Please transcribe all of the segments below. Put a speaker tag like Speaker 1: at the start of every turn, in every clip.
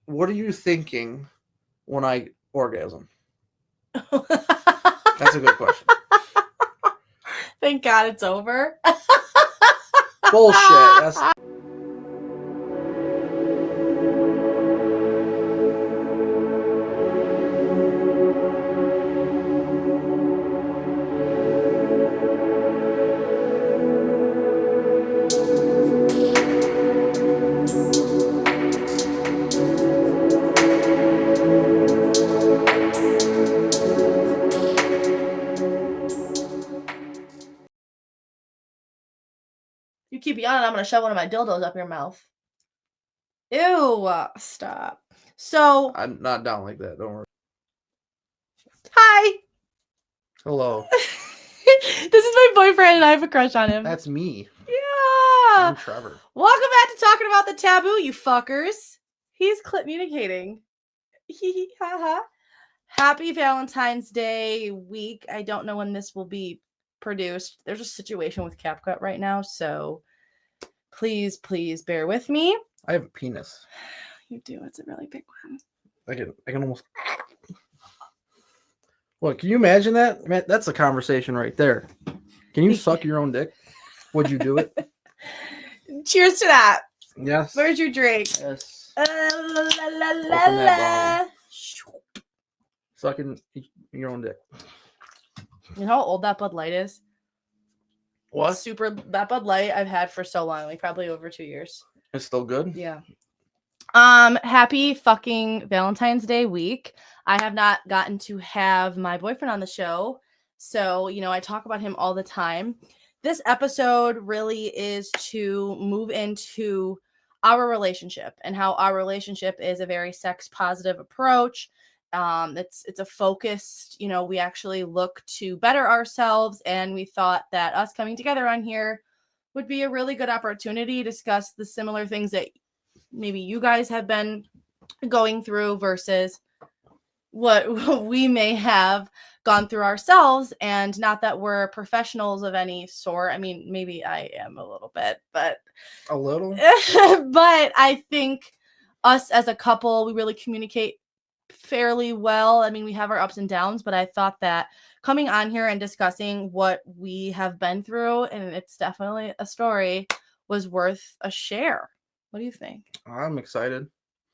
Speaker 1: What are you thinking when I orgasm? That's a good question.
Speaker 2: Thank God it's over.
Speaker 1: Bullshit.
Speaker 2: You keep yawning, I'm going to shove one of my dildos up your mouth. Ew, stop. So,
Speaker 1: I'm not down like that. Don't worry.
Speaker 2: hi.
Speaker 1: Hello.
Speaker 2: This is my boyfriend and I have a crush on him.
Speaker 1: That's me.
Speaker 2: Yeah.
Speaker 1: I'm Trevor.
Speaker 2: Welcome back to Talking About the Taboo, you fuckers. He's communicating. Happy Valentine's Day week. I don't know when this will be produced. There's a situation with CapCut right now, so please bear with me.
Speaker 1: I have a penis.
Speaker 2: You do. It's a really big one.
Speaker 1: I can almost. What? Can you imagine that? Man, that's a conversation right there. Can you suck your own dick? Would you do it?
Speaker 2: Cheers to that.
Speaker 1: Yes.
Speaker 2: Where's your drink?
Speaker 1: Yes.
Speaker 2: Open that
Speaker 1: Sucking your own dick.
Speaker 2: You know how old that Bud Light is?
Speaker 1: What?
Speaker 2: That Bud Light I've had for so long, like probably over 2 years.
Speaker 1: It's still good?
Speaker 2: Yeah. Happy fucking Valentine's Day week. I have not gotten to have my boyfriend on the show, so, I talk about him all the time. This episode really is to move into our relationship and how our relationship is a very sex positive approach. It's a focused, we actually look to better ourselves, and we thought that us coming together on here would be a really good opportunity to discuss the similar things that maybe you guys have been going through versus what we may have gone through ourselves. And not that we're professionals of any sort. I mean, maybe I am a little bit, but
Speaker 1: a little.
Speaker 2: But I think us as a couple, we really communicate fairly well. I mean, we have our ups and downs, but I thought that coming on here and discussing what we have been through, and it's definitely a story, was worth a share. What do you think?
Speaker 1: I'm excited.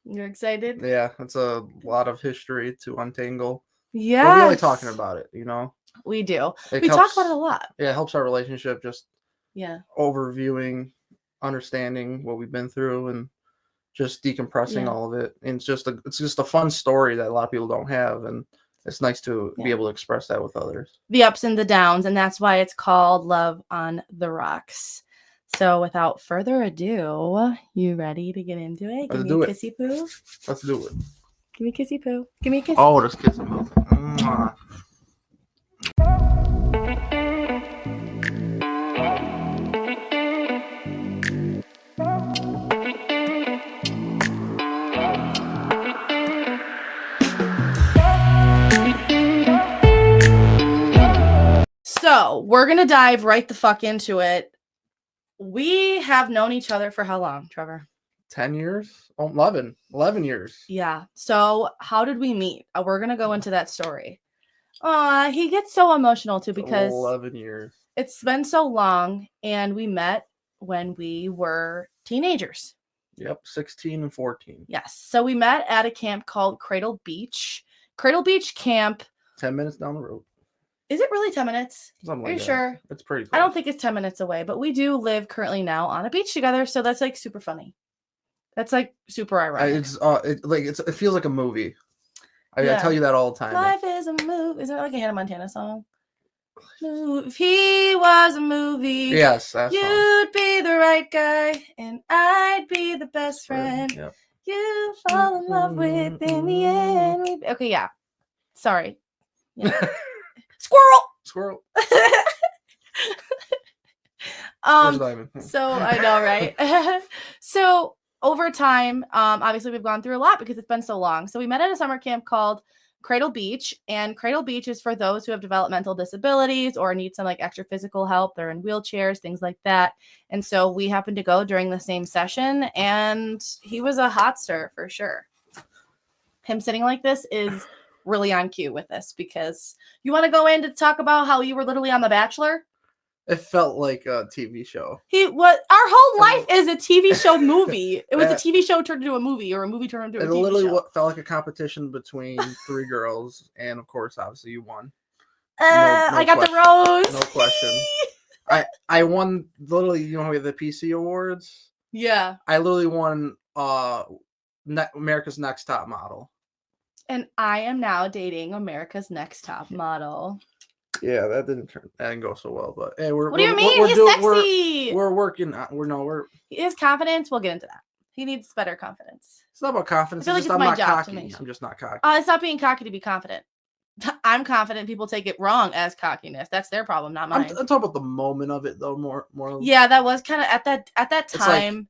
Speaker 2: You're excited?
Speaker 1: Yeah, it's a lot of history to untangle.
Speaker 2: Yeah.
Speaker 1: But we like talking about it,
Speaker 2: We do.
Speaker 1: We
Speaker 2: talk about it a lot.
Speaker 1: Yeah, it helps our relationship, just
Speaker 2: yeah,
Speaker 1: overviewing, understanding what we've been through, and just decompressing all of it. And it's just a fun story that a lot of people don't have, and it's nice to be able to express that with others.
Speaker 2: The ups and the downs, and that's why it's called Love on the Rocks. So without further ado, you ready to get into it?
Speaker 1: Let's
Speaker 2: Give me a kissy poo.
Speaker 1: Let's do it.
Speaker 2: Give me a kissy poo. Give me a kiss.
Speaker 1: Oh, just kiss him. Mwah.
Speaker 2: So we're going to dive right the fuck into it. We have known each other for how long, Trevor?
Speaker 1: 10 years? Oh, 11 years.
Speaker 2: Yeah. So how did we meet? We're going to go into that story. He gets so emotional too because
Speaker 1: 11 years.
Speaker 2: It's been so long, and we met when we were teenagers.
Speaker 1: Yep, 16 and 14.
Speaker 2: Yes. So we met at a camp called Cradle Beach. Cradle Beach Camp.
Speaker 1: 10 minutes down the road.
Speaker 2: Is it really 10 minutes?
Speaker 1: Something
Speaker 2: Are
Speaker 1: like
Speaker 2: you
Speaker 1: that.
Speaker 2: sure?
Speaker 1: It's pretty close.
Speaker 2: I don't think it's 10 minutes away, but we do live currently now on a beach together, so that's like super funny. That's like super ironic.
Speaker 1: It feels like a movie. I tell you that all the time.
Speaker 2: Life is a movie. Is it like a Hannah Montana song? If he was a movie,
Speaker 1: yes,
Speaker 2: you'd be the right guy, and I'd be the best friend.
Speaker 1: Yep.
Speaker 2: You fall in love with in the end. Okay, yeah. Sorry. Yeah.
Speaker 1: Squirrel.
Speaker 2: So I know, right? So over time, obviously we've gone through a lot because it's been so long. So we met at a summer camp called Cradle Beach, and Cradle Beach is for those who have developmental disabilities or need some like extra physical help. They're in wheelchairs, things like that. And so we happened to go during the same session, and he was a hot stir for sure. him sitting like this is really on cue with this, because you want to go in to talk about how you were literally on The Bachelor.
Speaker 1: It felt like a TV show.
Speaker 2: Our whole life is a TV show movie. It was a TV show turned into a movie, or a movie turned into a TV show. It literally
Speaker 1: felt like a competition between 3 girls, and of course, obviously, you won.
Speaker 2: I got the rose.
Speaker 1: No question. I won literally. You know, the PC awards.
Speaker 2: Yeah.
Speaker 1: I literally won America's Next Top Model.
Speaker 2: And I am now dating America's Next Top Model.
Speaker 1: Yeah, that didn't go so well, but hey,
Speaker 2: what do you mean? He's sexy.
Speaker 1: We're working.
Speaker 2: He has confidence. We'll get into that. He needs better confidence.
Speaker 1: It's not about confidence.
Speaker 2: I feel like it's my job
Speaker 1: cocky. I'm just not cocky.
Speaker 2: It's not being cocky to be confident. I'm confident. People take it wrong as cockiness. That's their problem, not mine.
Speaker 1: I'm talking about the moment of it, though. More.
Speaker 2: Yeah, that was kind of at that time.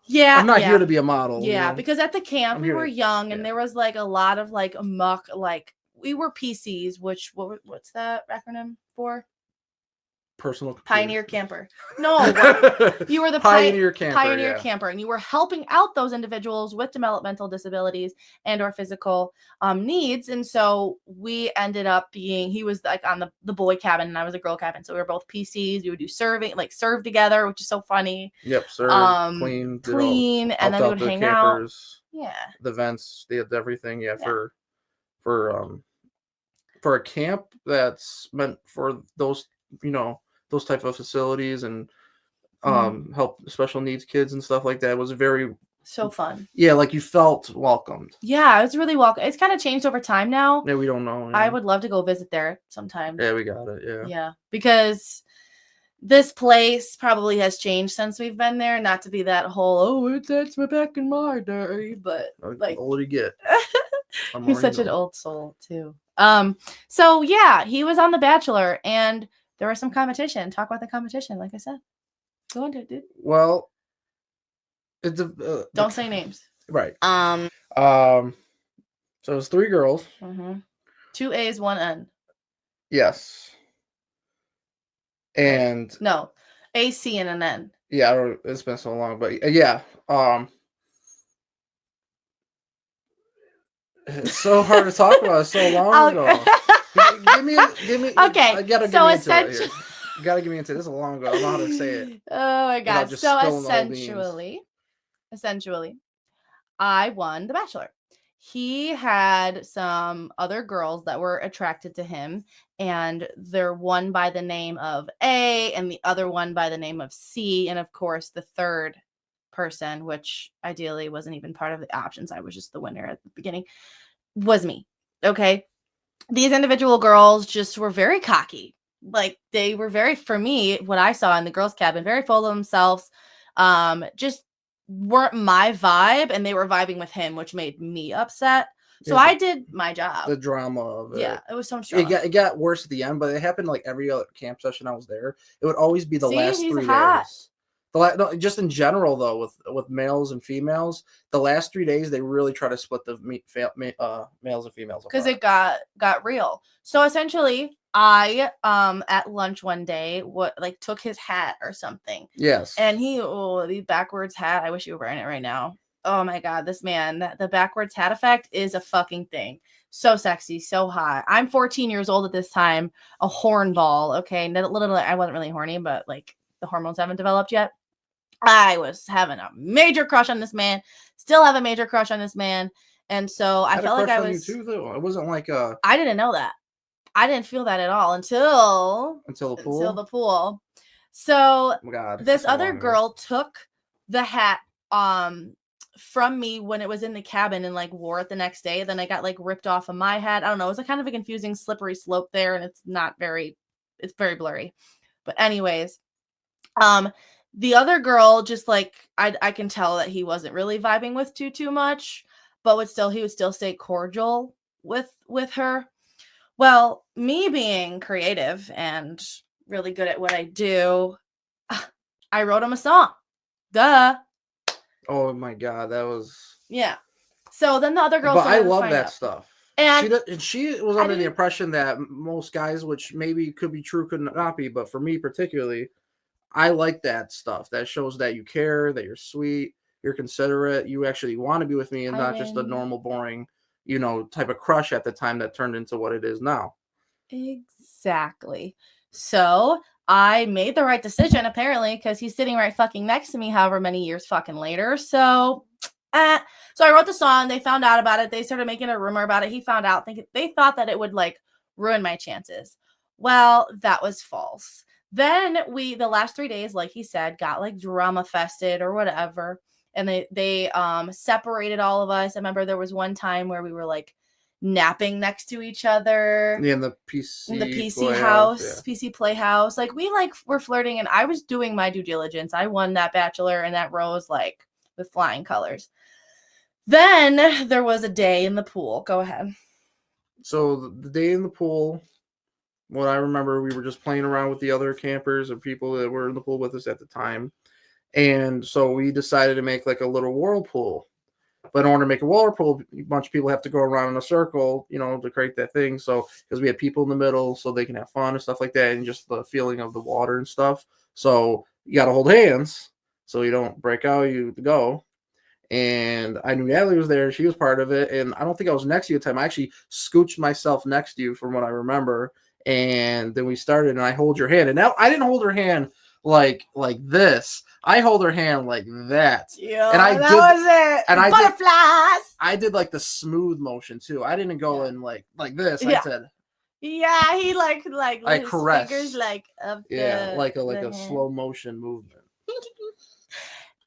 Speaker 2: Yeah,
Speaker 1: I'm not here to be a model.
Speaker 2: Yeah, because at the camp we were young, and there was like a lot of like muck. Like we were PCs, which what's that acronym for?
Speaker 1: Personal computer.
Speaker 2: Pioneer camper. No, you were the
Speaker 1: pioneer camper.
Speaker 2: Pioneer camper, and you were helping out those individuals with developmental disabilities and or physical needs. And so we ended up being. He was like on the boy cabin, and I was a girl cabin. So we were both PCs. We would do serve together, which is so funny.
Speaker 1: Yep, serve, clean,
Speaker 2: and then we would hang campers, out. Yeah,
Speaker 1: the events, they had everything. Yeah, for a camp that's meant for those, those type of facilities and help special needs kids and stuff like that. It was very
Speaker 2: so fun.
Speaker 1: Yeah, like you felt welcomed.
Speaker 2: Yeah, it was really welcome. It's kind of changed over time now.
Speaker 1: Yeah, we don't know.
Speaker 2: I would love to go visit there sometime.
Speaker 1: Yeah, we got it.
Speaker 2: Yeah, because this place probably has changed since we've been there. Not to be that whole that's back in my day, but like
Speaker 1: older you get.
Speaker 2: He's such an old soul too. So yeah, he was on The Bachelor, and there was some competition. Talk about the competition, like I said. Go into it, dude.
Speaker 1: Well, it's
Speaker 2: don't say names.
Speaker 1: Right. So it was 3 girls.
Speaker 2: 2 A's, 1 N.
Speaker 1: Yes. And
Speaker 2: no, A, C, and an N.
Speaker 1: Yeah, it's been so long, but yeah. It's so hard to talk about. It's so long ago. Give me.
Speaker 2: Okay.
Speaker 1: I gotta
Speaker 2: so
Speaker 1: give me into it. You gotta give me into it. This is long ago. I don't know how to say it.
Speaker 2: Oh my god. So essentially, I won The Bachelor. He had some other girls that were attracted to him, and they're one by the name of A and the other one by the name of C, and of course the third person, which ideally wasn't even part of the options, I was just the winner at the beginning, was me. Okay, these individual girls just were very cocky. Like they were very, for me, what I saw in the girls' cabin, very full of themselves, just weren't my vibe, and they were vibing with him, which made me upset. So I did my job.
Speaker 1: The drama of it.
Speaker 2: Yeah, it was so much drama.
Speaker 1: It got worse at the end, but it happened like every other camp session I was there. It would always be the last 3 days. Just in general, though, with males and females, the last 3 days they really try to split the males and females apart.
Speaker 2: Because it got real. So essentially, I at lunch one day took his hat or something.
Speaker 1: Yes.
Speaker 2: And the backwards hat. I wish you were wearing it right now. Oh my god, this man, the backwards hat effect is a fucking thing. So sexy, so hot. I'm 14 years old at this time, a hornball. Okay, literally, I wasn't really horny, but like the hormones haven't developed yet. I was having a major crush on this man. Still have a major crush on this man, and so I felt like I was.
Speaker 1: You too, though. It wasn't like
Speaker 2: I didn't know that. I didn't feel that at all until
Speaker 1: the pool.
Speaker 2: Until the pool. So
Speaker 1: oh god,
Speaker 2: this other girl took the hat from me when it was in the cabin and like wore it the next day. Then I got like ripped off of my hat. I don't know. It was a kind of a confusing, slippery slope there, and it's very blurry. But anyways, the other girl just like I can tell that he wasn't really vibing with too much, but he would still stay cordial with her. Well, me being creative and really good at what I do, I wrote him a song. Duh.
Speaker 1: Oh my god, that was.
Speaker 2: Yeah. So then the other girl.
Speaker 1: But I love that stuff.
Speaker 2: And
Speaker 1: she was under the impression that most guys, which maybe could be true, could not be, but for me particularly, I like that stuff. That shows that you care, that you're sweet, you're considerate, you actually want to be with me, and not just a normal, boring, type of crush at the time that turned into what it is now.
Speaker 2: Exactly. So I made the right decision, apparently, because he's sitting right fucking next to me however many years fucking later. So I wrote the song. They found out about it. They started making a rumor about it. He found out. They thought that it would like ruin my chances. Well, that was false. Then the last 3 days, like he said, got like drama fested or whatever. And they separated all of us. I remember there was one time where we were like napping next to each other.
Speaker 1: Yeah, in the PC
Speaker 2: house, yeah. PC Playhouse. Like we like were flirting, and I was doing my due diligence. I won that Bachelor and that rose like with flying colors. Then there was a day in the pool. Go ahead.
Speaker 1: So the day in the pool, what I remember, we were just playing around with the other campers or people that were in the pool with us at the time. And so we decided to make like a little whirlpool. But in order to make a whirlpool, a bunch of people have to go around in a circle, to create that thing. So because we had people in the middle so they can have fun and stuff like that, and just the feeling of the water and stuff. So you got to hold hands so you don't break out, you go. And I knew Natalie was there. She was part of it. And I don't think I was next to you at the time. I actually scooched myself next to you from what I remember. And then we started, and I hold your hand. And now I didn't hold her hand like this. I hold her hand like that.
Speaker 2: Yeah, and that was it. And butterflies.
Speaker 1: I did like the smooth motion too. I didn't go in like this.
Speaker 2: Yeah.
Speaker 1: I said.
Speaker 2: Yeah, he like
Speaker 1: I caressed.
Speaker 2: Fingers like up
Speaker 1: like a slow motion movement.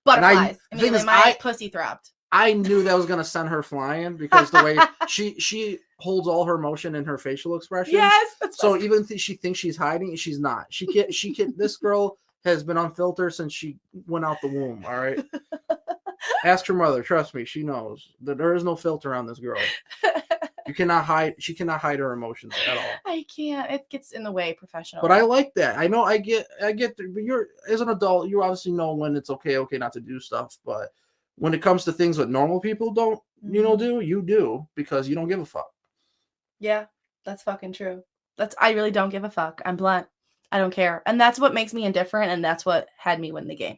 Speaker 2: Butterflies. My pussy throbbed.
Speaker 1: I knew that was gonna send her flying because the way she holds all her motion in her facial expressions.
Speaker 2: Yes.
Speaker 1: So even if she thinks she's hiding, she's not. She can't. This girl has been unfiltered since she went out the womb. All right. Ask her mother. Trust me, she knows that there is no filter on this girl. You cannot hide. She cannot hide her emotions at all.
Speaker 2: I can't. It gets in the way professionally.
Speaker 1: But I like that. I know. I get. But you're as an adult, you obviously know when it's okay not to do stuff. But when it comes to things that normal people don't, do, you do because you don't give a fuck.
Speaker 2: Yeah, that's fucking true. I really don't give a fuck. I'm blunt. I don't care. And that's what makes me indifferent, and that's what had me win the game.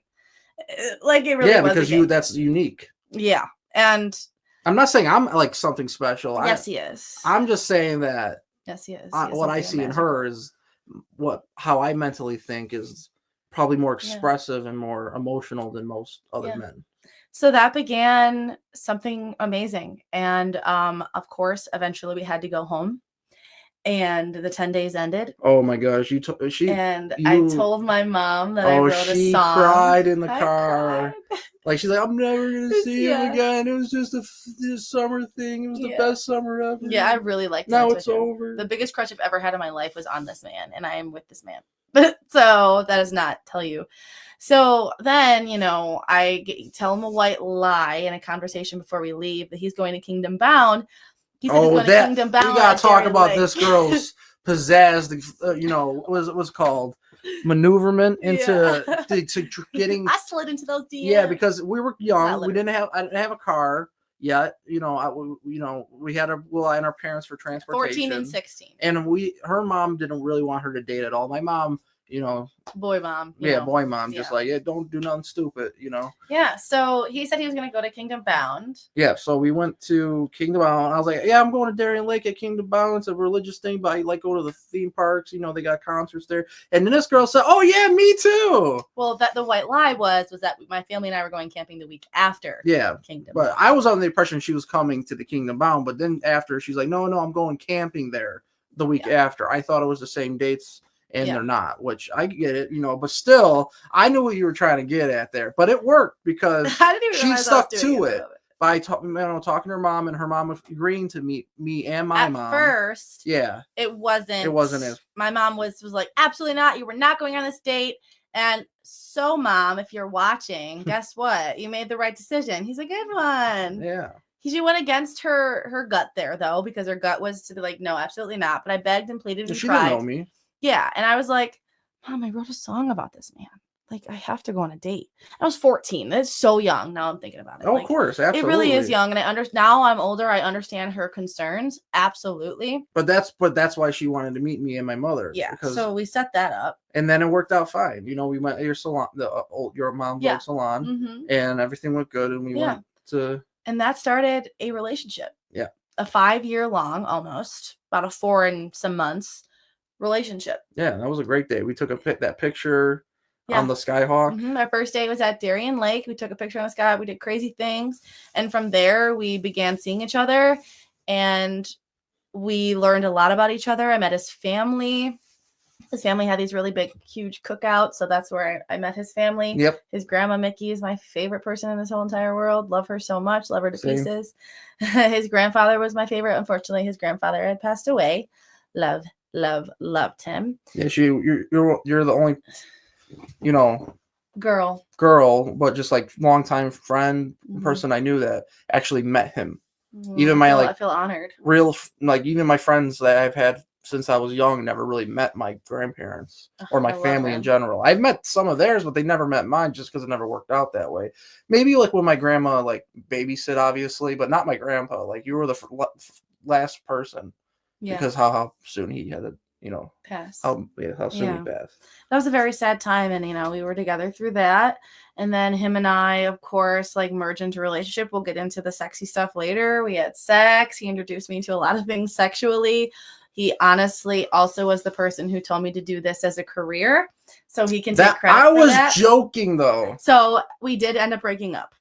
Speaker 2: Like it really was
Speaker 1: because that's unique.
Speaker 2: Yeah. And
Speaker 1: I'm not saying I'm like something special.
Speaker 2: Yes, he is.
Speaker 1: I'm just saying that
Speaker 2: yes, he is.
Speaker 1: What I see in her is how I mentally think is probably more expressive and more emotional than most other men.
Speaker 2: So that began something amazing. And of course, eventually we had to go home. And the 10 days ended.
Speaker 1: Oh my gosh.
Speaker 2: I told my mom that I wrote a song.
Speaker 1: She cried in the car. Like she's like, I'm never going to see him again. It was just a summer thing. It was the best summer ever.
Speaker 2: Yeah, I really liked it.
Speaker 1: Now it's over.
Speaker 2: The biggest crush I've ever had in my life was on this man. And I am with this man. So that does not tell you. So then, I tell him a white lie in a conversation before we leave that he's going to Kingdom Bound. He said he's going to Kingdom Bound.
Speaker 1: We gotta talk about this girl's pizzazz. What was called maneuverment into getting.
Speaker 2: I slid into those DMs.
Speaker 1: Yeah, because we were young. I didn't have a car yet. We had to rely on our parents for transportation.
Speaker 2: 14 and 16.
Speaker 1: And her mom didn't really want her to date at all. My mom.
Speaker 2: Boy mom.
Speaker 1: Boy mom. Just don't do nothing stupid,
Speaker 2: Yeah. So he said he was going to go to Kingdom Bound.
Speaker 1: Yeah. So we went to Kingdom Bound. I was like, I'm going to Darien Lake at Kingdom Bound. It's a religious thing, but I go to the theme parks. They got concerts there. And then this girl said, oh yeah, me too.
Speaker 2: Well, the white lie was that my family and I were going camping the week after.
Speaker 1: Yeah.
Speaker 2: Kingdom.
Speaker 1: But I was under the impression she was coming to the Kingdom Bound. But then after she's like, no, I'm going camping there the week after. I thought it was the same dates. And they're not, which I get it, but still, I knew what you were trying to get at there. But it worked because she stuck to it by talking to her mom, and her mom agreeing to meet me and my mom.
Speaker 2: At first,
Speaker 1: it wasn't as
Speaker 2: my mom was like, absolutely not. You were not going on this date. And so, Mom, if you're watching, guess what? You made the right decision. He's a good one.
Speaker 1: Yeah.
Speaker 2: She went against her gut there, though, because her gut was to be like, no, absolutely not. But I begged and pleaded and
Speaker 1: she
Speaker 2: cried.
Speaker 1: Didn't know me.
Speaker 2: Yeah. And I was like, Mom, I wrote a song about this man. like, I have to go on a date. I was 14. That's so young. Now I'm thinking about it.
Speaker 1: Oh,
Speaker 2: like,
Speaker 1: of course, absolutely.
Speaker 2: it really is young, and now I'm older. I understand her concerns, absolutely.
Speaker 1: But that's why she wanted to meet me and my mother.
Speaker 2: Yeah, so we set that up,
Speaker 1: and then it worked out fine. You know, we went to your salon, your mom's old salon, and everything went good, and we went to,
Speaker 2: and that started a relationship.
Speaker 1: Yeah,
Speaker 2: a 5-year long, almost about a 4 and some months relationship.
Speaker 1: Yeah, that was a great day. We took that picture. On the Skyhawk.
Speaker 2: Our first day was at Darien Lake. We took a picture on the sky. We did crazy things. And from there, we began seeing each other. And we learned a lot about each other. I met his family. His family had these really big, huge cookouts. So that's where I met his family.
Speaker 1: Yep.
Speaker 2: His grandma, Mickey, is my favorite person in this whole entire world. Love her so much. Love her to pieces. His grandfather was my favorite. Unfortunately, his grandfather had passed away. Loved him.
Speaker 1: Yeah, you're the only... girl, but just like longtime friend, person I knew that actually met him. Even
Speaker 2: I feel honored.
Speaker 1: Even my friends that I've had since I was young never really met my grandparents or my family in general. I've met some of theirs, but they never met mine just because it never worked out that way. Maybe like when my grandma babysit, obviously, but not my grandpa. Like you were the last person because how soon he had to.
Speaker 2: Pass.
Speaker 1: How soon he passed.
Speaker 2: That was a very sad time, and we were together through that. And then him and I, of course, merged into a relationship. We'll get into the sexy stuff later. We had sex. He introduced me to a lot of things sexually. He honestly also was the person who told me to do this as a career, so he can take credit for that. I was
Speaker 1: joking though.
Speaker 2: So we did end up breaking up,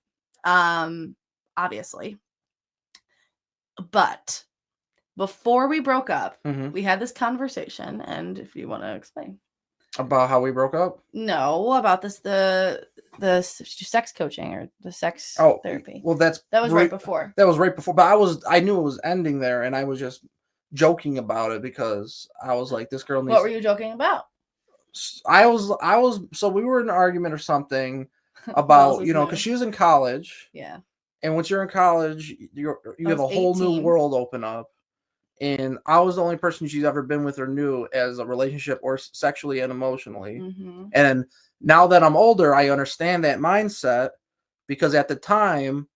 Speaker 2: obviously, but. Before we broke up, we had this conversation, and if you want to explain
Speaker 1: about how we broke up,
Speaker 2: about the sex coaching or the sex therapy.
Speaker 1: Well, that was right before. That was right before, but I knew it was ending there, and I was just joking about it because I was like, this girl needs.
Speaker 2: What were you joking about?
Speaker 1: I was. So we were in an argument or something about because she was in college.
Speaker 2: Yeah.
Speaker 1: And once you're in college, you have a whole 18. New world open up. And I was the only person she's ever been with or knew as a relationship or sexually and emotionally. And now that I'm older, I understand that mindset because at the time,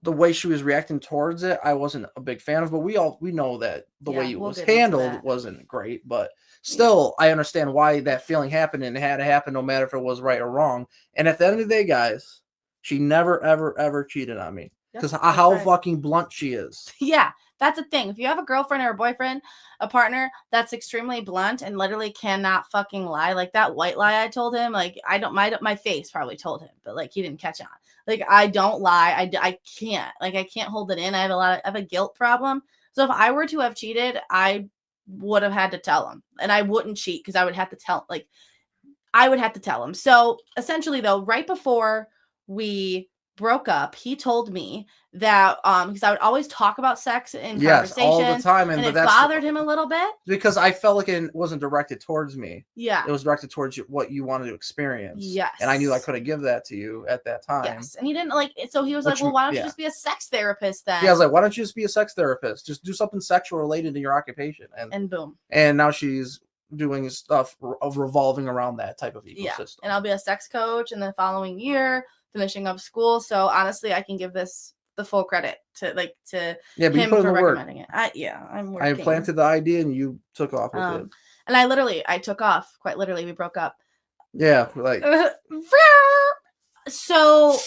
Speaker 1: the way she was reacting towards it, I wasn't a big fan of. But we know that the way it was handled wasn't great. But still, I understand why that feeling happened, and it had to happen no matter if it was right or wrong. And at the end of the day, guys, she never, ever, ever cheated on me because how fucking blunt she is.
Speaker 2: Yeah. That's the thing. If you have a girlfriend or a boyfriend, a partner that's extremely blunt and literally cannot fucking lie, like that white lie I told him, my face probably told him, but he didn't catch on. I don't lie. I can't. I can't hold it in. I have a guilt problem. So if I were to have cheated, I would have had to tell him, and I wouldn't cheat because I would have to tell. I would have to tell him. So essentially, though, right before we broke up, he told me that because I would always talk about sex in conversations
Speaker 1: all the time,
Speaker 2: and it bothered him a little bit
Speaker 1: because I felt like it wasn't directed towards me.
Speaker 2: Yeah,
Speaker 1: it was directed towards what you wanted to experience.
Speaker 2: Yes,
Speaker 1: and I knew I couldn't give that to you at that time.
Speaker 2: Yes, and he didn't so he was well, why don't you just be a sex therapist then?
Speaker 1: Yeah, I was like, why don't you just be a sex therapist? Just do something sexual related to your occupation, and
Speaker 2: boom.
Speaker 1: And now she's doing stuff of revolving around that type of ecosystem. Yeah,
Speaker 2: and I'll be a sex coach, and the following year finishing up school. So honestly, I can give this the full credit to him for recommending it. I'm working.
Speaker 1: I planted the idea and you took off with it.
Speaker 2: And I took off, quite literally. We broke up.
Speaker 1: Yeah,
Speaker 2: so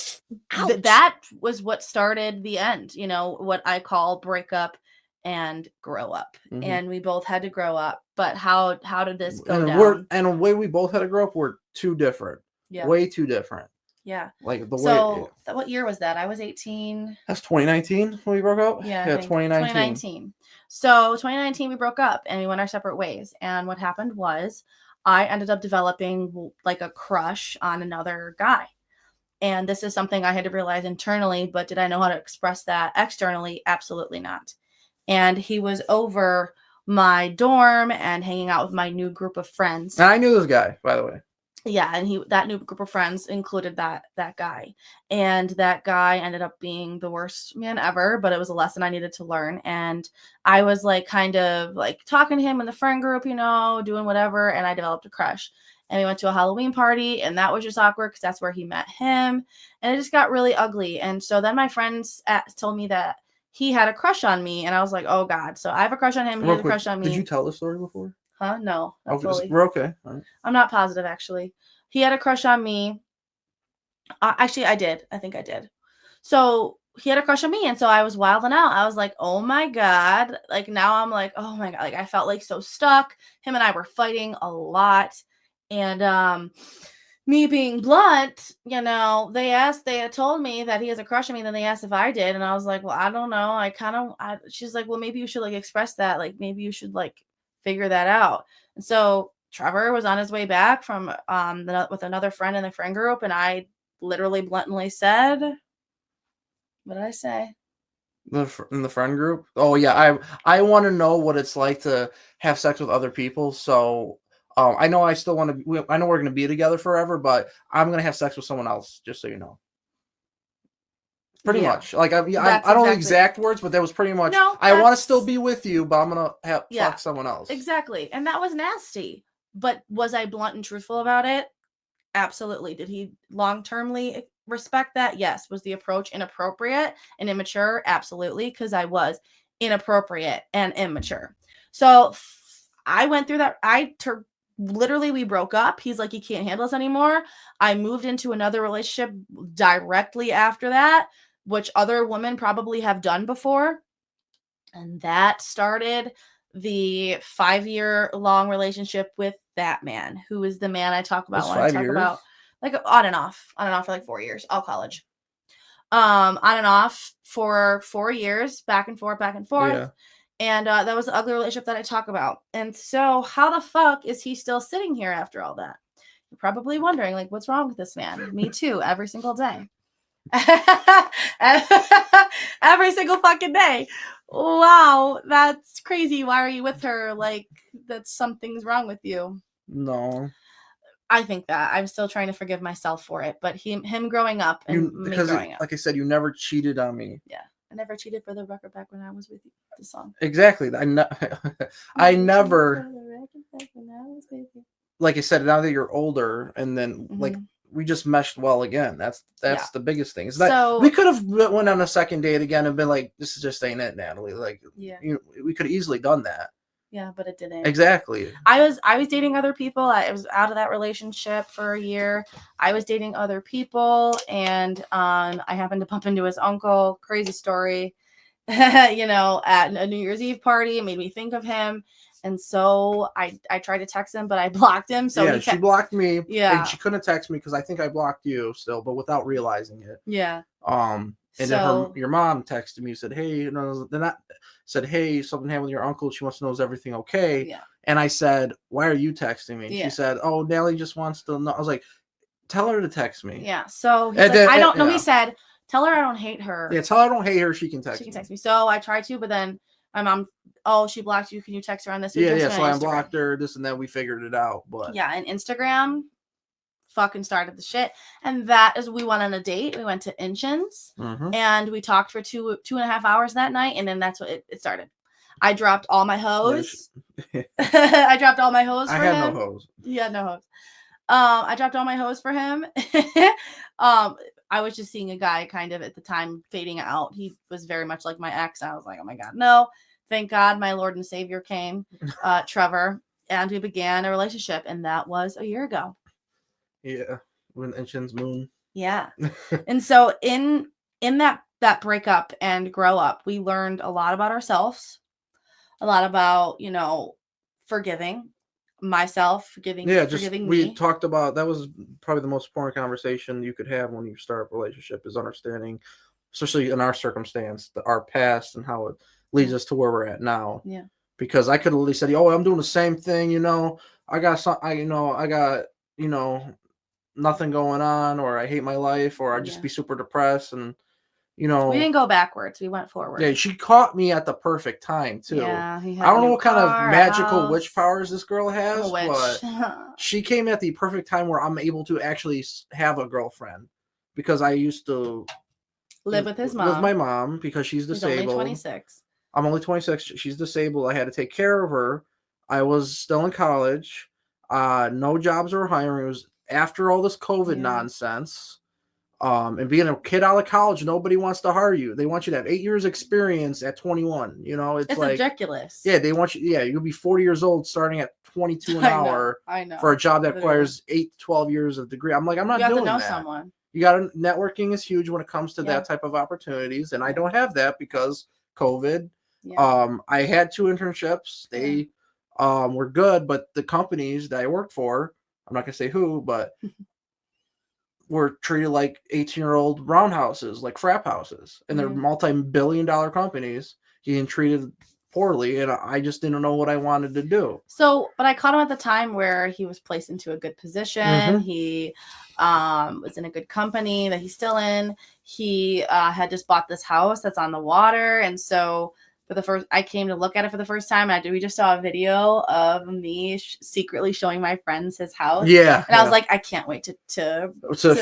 Speaker 2: that was what started the end, what I call breakup and grow up. And we both had to grow up. But how did this go down?
Speaker 1: And the way we both had to grow up were too different. Yeah. Way too different.
Speaker 2: Yeah.
Speaker 1: What
Speaker 2: year was that? I was 18.
Speaker 1: That's 2019 when we broke up?
Speaker 2: Yeah, 2019. So 2019 we broke up and we went our separate ways. And what happened was I ended up developing a crush on another guy. And this is something I had to realize internally, but did I know how to express that externally? Absolutely not. And he was over my dorm and hanging out with my new group of friends.
Speaker 1: And I knew this guy, by the way.
Speaker 2: Yeah, and that new group of friends included that guy. And that guy ended up being the worst man ever, but it was a lesson I needed to learn. And I was kind of talking to him in the friend group, doing whatever, and I developed a crush. And we went to a Halloween party, and that was just awkward because that's where he met him. And it just got really ugly. And so then my friends told me that he had a crush on me, and I was like, oh God. So I have a crush on him. He has a crush on me.
Speaker 1: Did you tell the story before?
Speaker 2: Huh? No. Not fully.
Speaker 1: We're okay. All right.
Speaker 2: I'm not positive, actually. He had a crush on me. Actually, I did. I think I did. So he had a crush on me, and so I was wilding out. I was like, oh my God. Like, now I'm like, oh my God. Like, I felt like so stuck. Him and I were fighting a lot. And me being blunt, you know, they had told me that he has a crush on me, then they asked if I did, and I was like, well, I don't know. She's like, well, maybe you should like express that. Like, maybe you should like figure that out. And so Trevor was on his way back from with another friend in the friend group, and I literally bluntly said, what did I say?
Speaker 1: In the friend group? Oh yeah, I want to know what it's like to have sex with other people. So I know I still want to. I know we're going to be together forever, but I'm going to have sex with someone else. Just so you know. Pretty much. Like I don't know exact words, but that was pretty much. No, I want to still be with you, but I'm going to fuck someone else.
Speaker 2: Exactly, and that was nasty. But was I blunt and truthful about it? Absolutely. Did he long-termly respect that? Yes. Was the approach inappropriate and immature? Absolutely, because I was inappropriate and immature. So I went through that. Literally, we broke up. He's like, he can't handle us anymore. I moved into another relationship directly after that, which other women probably have done before. And that started the 5-year-long relationship with that man, who is the man I talk about when I talk about, like, on and off for like 4 years, all college. On and off for 4 years, back and forth. Yeah. And that was the ugly relationship that I talk about. And so how the fuck is he still sitting here after all that? You're probably wondering, like, what's wrong with this man? Me too, every single day. Every single fucking day. Wow, that's crazy. Why are you with her? Like, that's something's wrong with you.
Speaker 1: No.
Speaker 2: I think that. I'm still trying to forgive myself for it. But him growing up and me growing up.
Speaker 1: Like I said, you never cheated on me.
Speaker 2: Yeah. I never cheated for the record back when I was with you. The song.
Speaker 1: Exactly. I never. Like I said, now that you're older, and then like we just meshed well again. That's the biggest thing. So we could have went on a second date again and been like, "This is just ain't it, Natalie." Like, we could have easily done that.
Speaker 2: Yeah, but it didn't.
Speaker 1: Exactly.
Speaker 2: I was dating other people. I was out of that relationship for a year. I was dating other people, and I happened to bump into his uncle. Crazy story. At a New Year's Eve party. It made me think of him. And so I tried to text him, but I blocked him. So
Speaker 1: she blocked me. Yeah. And she couldn't text me because I think I blocked you still, but without realizing it.
Speaker 2: Yeah.
Speaker 1: And then your mom texted me, said, "Hey, said, hey, something happened with your uncle. She wants to know is everything okay?" Yeah. And I said, "Why are you texting me?" Yeah. She said, "Oh, Nelly just wants to know." I was like, "Tell her to text me."
Speaker 2: Yeah. So he's like, I don't know. He said, "Tell her I don't hate her."
Speaker 1: Yeah, tell her I don't hate her. She can text me.
Speaker 2: So I tried to, but then my mom, she blocked you. Can you text her on this?
Speaker 1: Yeah. So I unblocked her, this and that. We figured it out. But
Speaker 2: yeah, and Instagram fucking started the shit. And that is, we went on a date. We went to Inchin's and we talked for 2.5 hours that night. And then that's what it started. I dropped all my hoes. I dropped all my hoes for him.
Speaker 1: I had no hoes.
Speaker 2: Yeah, no hoes. I dropped all my hoes for him. I was just seeing a guy kind of at the time fading out. He was very much like my ex. I was like, oh my God, no. Thank God my Lord and Savior came, Trevor, and we began a relationship. And that was a year ago.
Speaker 1: Yeah, when Inchin's moon.
Speaker 2: Yeah. And so in that breakup and grow up, we learned a lot about ourselves, a lot about, forgiving myself, forgiving me.
Speaker 1: We talked about, that was probably the most important conversation you could have when you start a relationship, is understanding, especially in our circumstance, our past and how it leads us to where we're at now.
Speaker 2: Yeah.
Speaker 1: Because I could have at least said, "Oh, I'm doing the same thing, I got nothing going on, or I hate my life, or I'd just be super depressed." And we
Speaker 2: didn't go backwards, we went forward.
Speaker 1: Yeah, she caught me at the perfect time too.
Speaker 2: Yeah,
Speaker 1: I don't know what kind of magical witch powers this girl has, but she came at the perfect time where I'm able to actually have a girlfriend, because I used to
Speaker 2: live with my
Speaker 1: mom because she's disabled.
Speaker 2: He's only 26.
Speaker 1: I'm only 26. She's disabled. I had to take care of her. I was still in college. No jobs were hiring. It was after all this COVID nonsense. And being a kid out of college, nobody wants to hire you. They want you to have 8 years experience at 21. You know, it's like
Speaker 2: ridiculous.
Speaker 1: Yeah, they want you. Yeah, you'll be 40 years old starting at 22 an hour.
Speaker 2: I know.
Speaker 1: For a job that requires 8 to 12 years of degree. I'm like, I'm not doing that. You have to know
Speaker 2: someone.
Speaker 1: You got to networking is huge when it comes to that type of opportunities, and I don't have that because COVID. Yeah. I had 2 internships. They were good, but the companies that I worked for, I'm not gonna say who, but were treated like 18-year-old roundhouses, like frat houses, and they're multi-billion-dollar companies getting treated poorly, and I just didn't know what I wanted to do.
Speaker 2: So, but I caught him at the time where he was placed into a good position. He was in a good company that he's still in. He had just bought this house that's on the water, and so I came to look at it for the first time, and we just saw a video of me secretly showing my friends his house.
Speaker 1: Yeah,
Speaker 2: and I was like, I can't wait to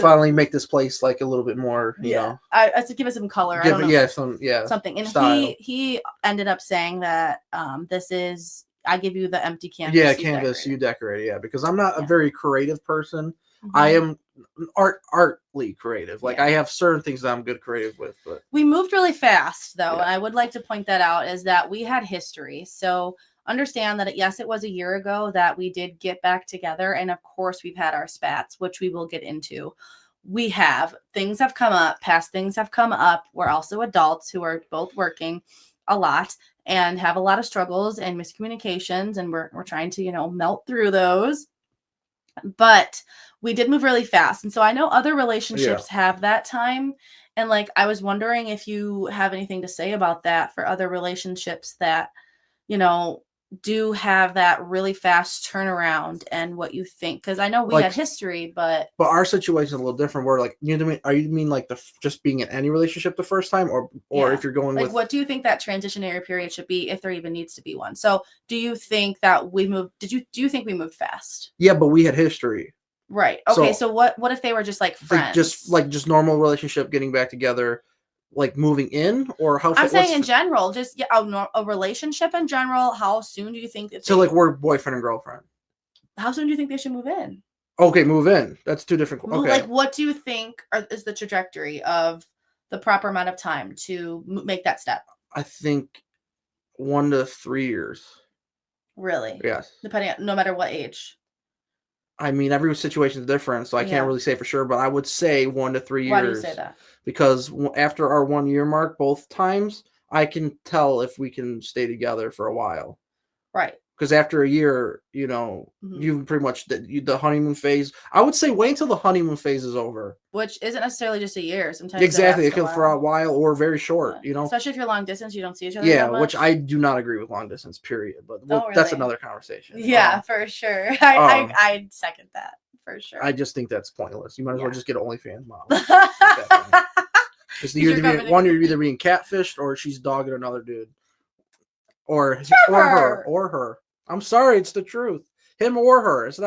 Speaker 1: finally make this place like a little bit more, you know.
Speaker 2: I to give it some color. I don't know, something. And
Speaker 1: style.
Speaker 2: he ended up saying that this is I give you the empty canvas.
Speaker 1: Yeah, canvas you decorate. Yeah, because I'm not a very creative person. I am artly creative. Like I have certain things that I'm good creative with. But
Speaker 2: we moved really fast, though, and I would like to point that out is that we had history. So understand that it was a year ago that we did get back together, and of course we've had our spats, which we will get into. Things have come up, past things have come up. We're also adults who are both working a lot and have a lot of struggles and miscommunications, and we're trying to melt through those. But we did move really fast, and so I know other relationships have that time, and like I was wondering if you have anything to say about that for other relationships that do have that really fast turnaround, and what you think, because I know we had history, but
Speaker 1: our situation is a little different. We're like, you mean like just being in any relationship the first time, or if you're going with
Speaker 2: what do you think that transitionary period should be, if there even needs to be one? So do you think that we moved? Do you think we moved fast?
Speaker 1: Yeah, but we had history.
Speaker 2: Right. Okay. So what if they were just like friends?
Speaker 1: Just normal relationship, getting back together. Like moving in, or how?
Speaker 2: I'm saying in general, just a relationship in general. How soon do you think?
Speaker 1: So like we're boyfriend and girlfriend.
Speaker 2: How soon do you think they should move in?
Speaker 1: Okay, move in. That's 2 different. Okay.
Speaker 2: Like, what do you think is the trajectory of the proper amount of time to make that step?
Speaker 1: I think 1 to 3 years.
Speaker 2: Really?
Speaker 1: Yes.
Speaker 2: Depending on, no matter what age.
Speaker 1: I mean, every situation is different, so I can't really say for sure, but I would say 1 to 3 years.
Speaker 2: Why do you say that?
Speaker 1: Because after our 1 year mark, both times, I can tell if we can stay together for a while.
Speaker 2: Right.
Speaker 1: Because after a year, you pretty much the honeymoon phase. I would say wait until the honeymoon phase is over.
Speaker 2: Which isn't necessarily just a year. Sometimes
Speaker 1: exactly, it can for a while or very short.
Speaker 2: Especially if you're long distance, you don't see each other.
Speaker 1: Yeah, which I do not agree with long distance. Period. But that's another conversation.
Speaker 2: Yeah, for sure. I second that for sure.
Speaker 1: I just think that's pointless. You might as well just get an OnlyFans model. It's you're either being catfished or she's dogging another dude, or her. I'm sorry, it's the truth. Him or her. It's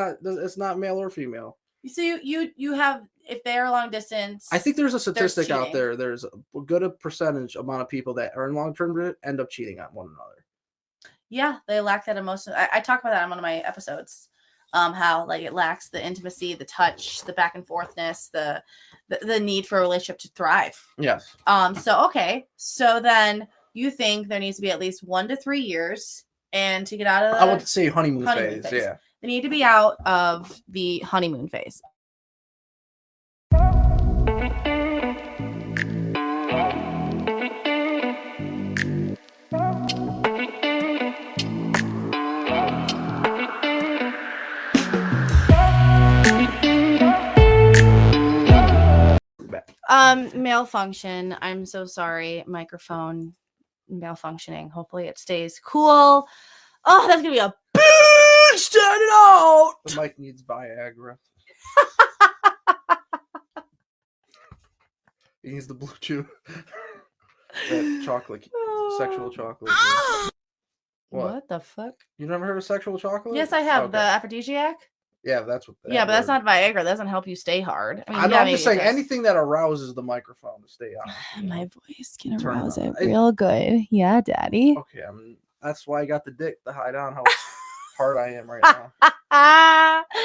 Speaker 1: not male or female.
Speaker 2: So you have, if they're long distance.
Speaker 1: I think there's a statistic out there. There's a good percentage amount of people that are in long term end up cheating on one another.
Speaker 2: Yeah, they lack that emotion. I talk about that on one of my episodes. How like it lacks the intimacy, the touch, the back and forthness, the need for a relationship to thrive.
Speaker 1: Yes.
Speaker 2: So then you think there needs to be at least 1 to 3 years, and to get out of
Speaker 1: I would say honeymoon phase. Yeah.
Speaker 2: They need to be out of the honeymoon phase. Malfunction. I'm so sorry. Microphone malfunctioning. Hopefully it stays cool. Oh, that's gonna be a bitch. Stand it out.
Speaker 1: The mic needs Viagra. He needs the blue chew. That chocolate, sexual chocolate.
Speaker 2: What the fuck?
Speaker 1: You never heard of sexual chocolate?
Speaker 2: Yes, I have. Okay. The aphrodisiac.
Speaker 1: Yeah, that's what.
Speaker 2: But that's not Viagra. That doesn't help you stay hard.
Speaker 1: I mean, I'm just saying anything that arouses the microphone to stay on.
Speaker 2: My voice can arouse it real good. Yeah, Daddy.
Speaker 1: Okay, that's why I got the dick to hide on how hard I am right now.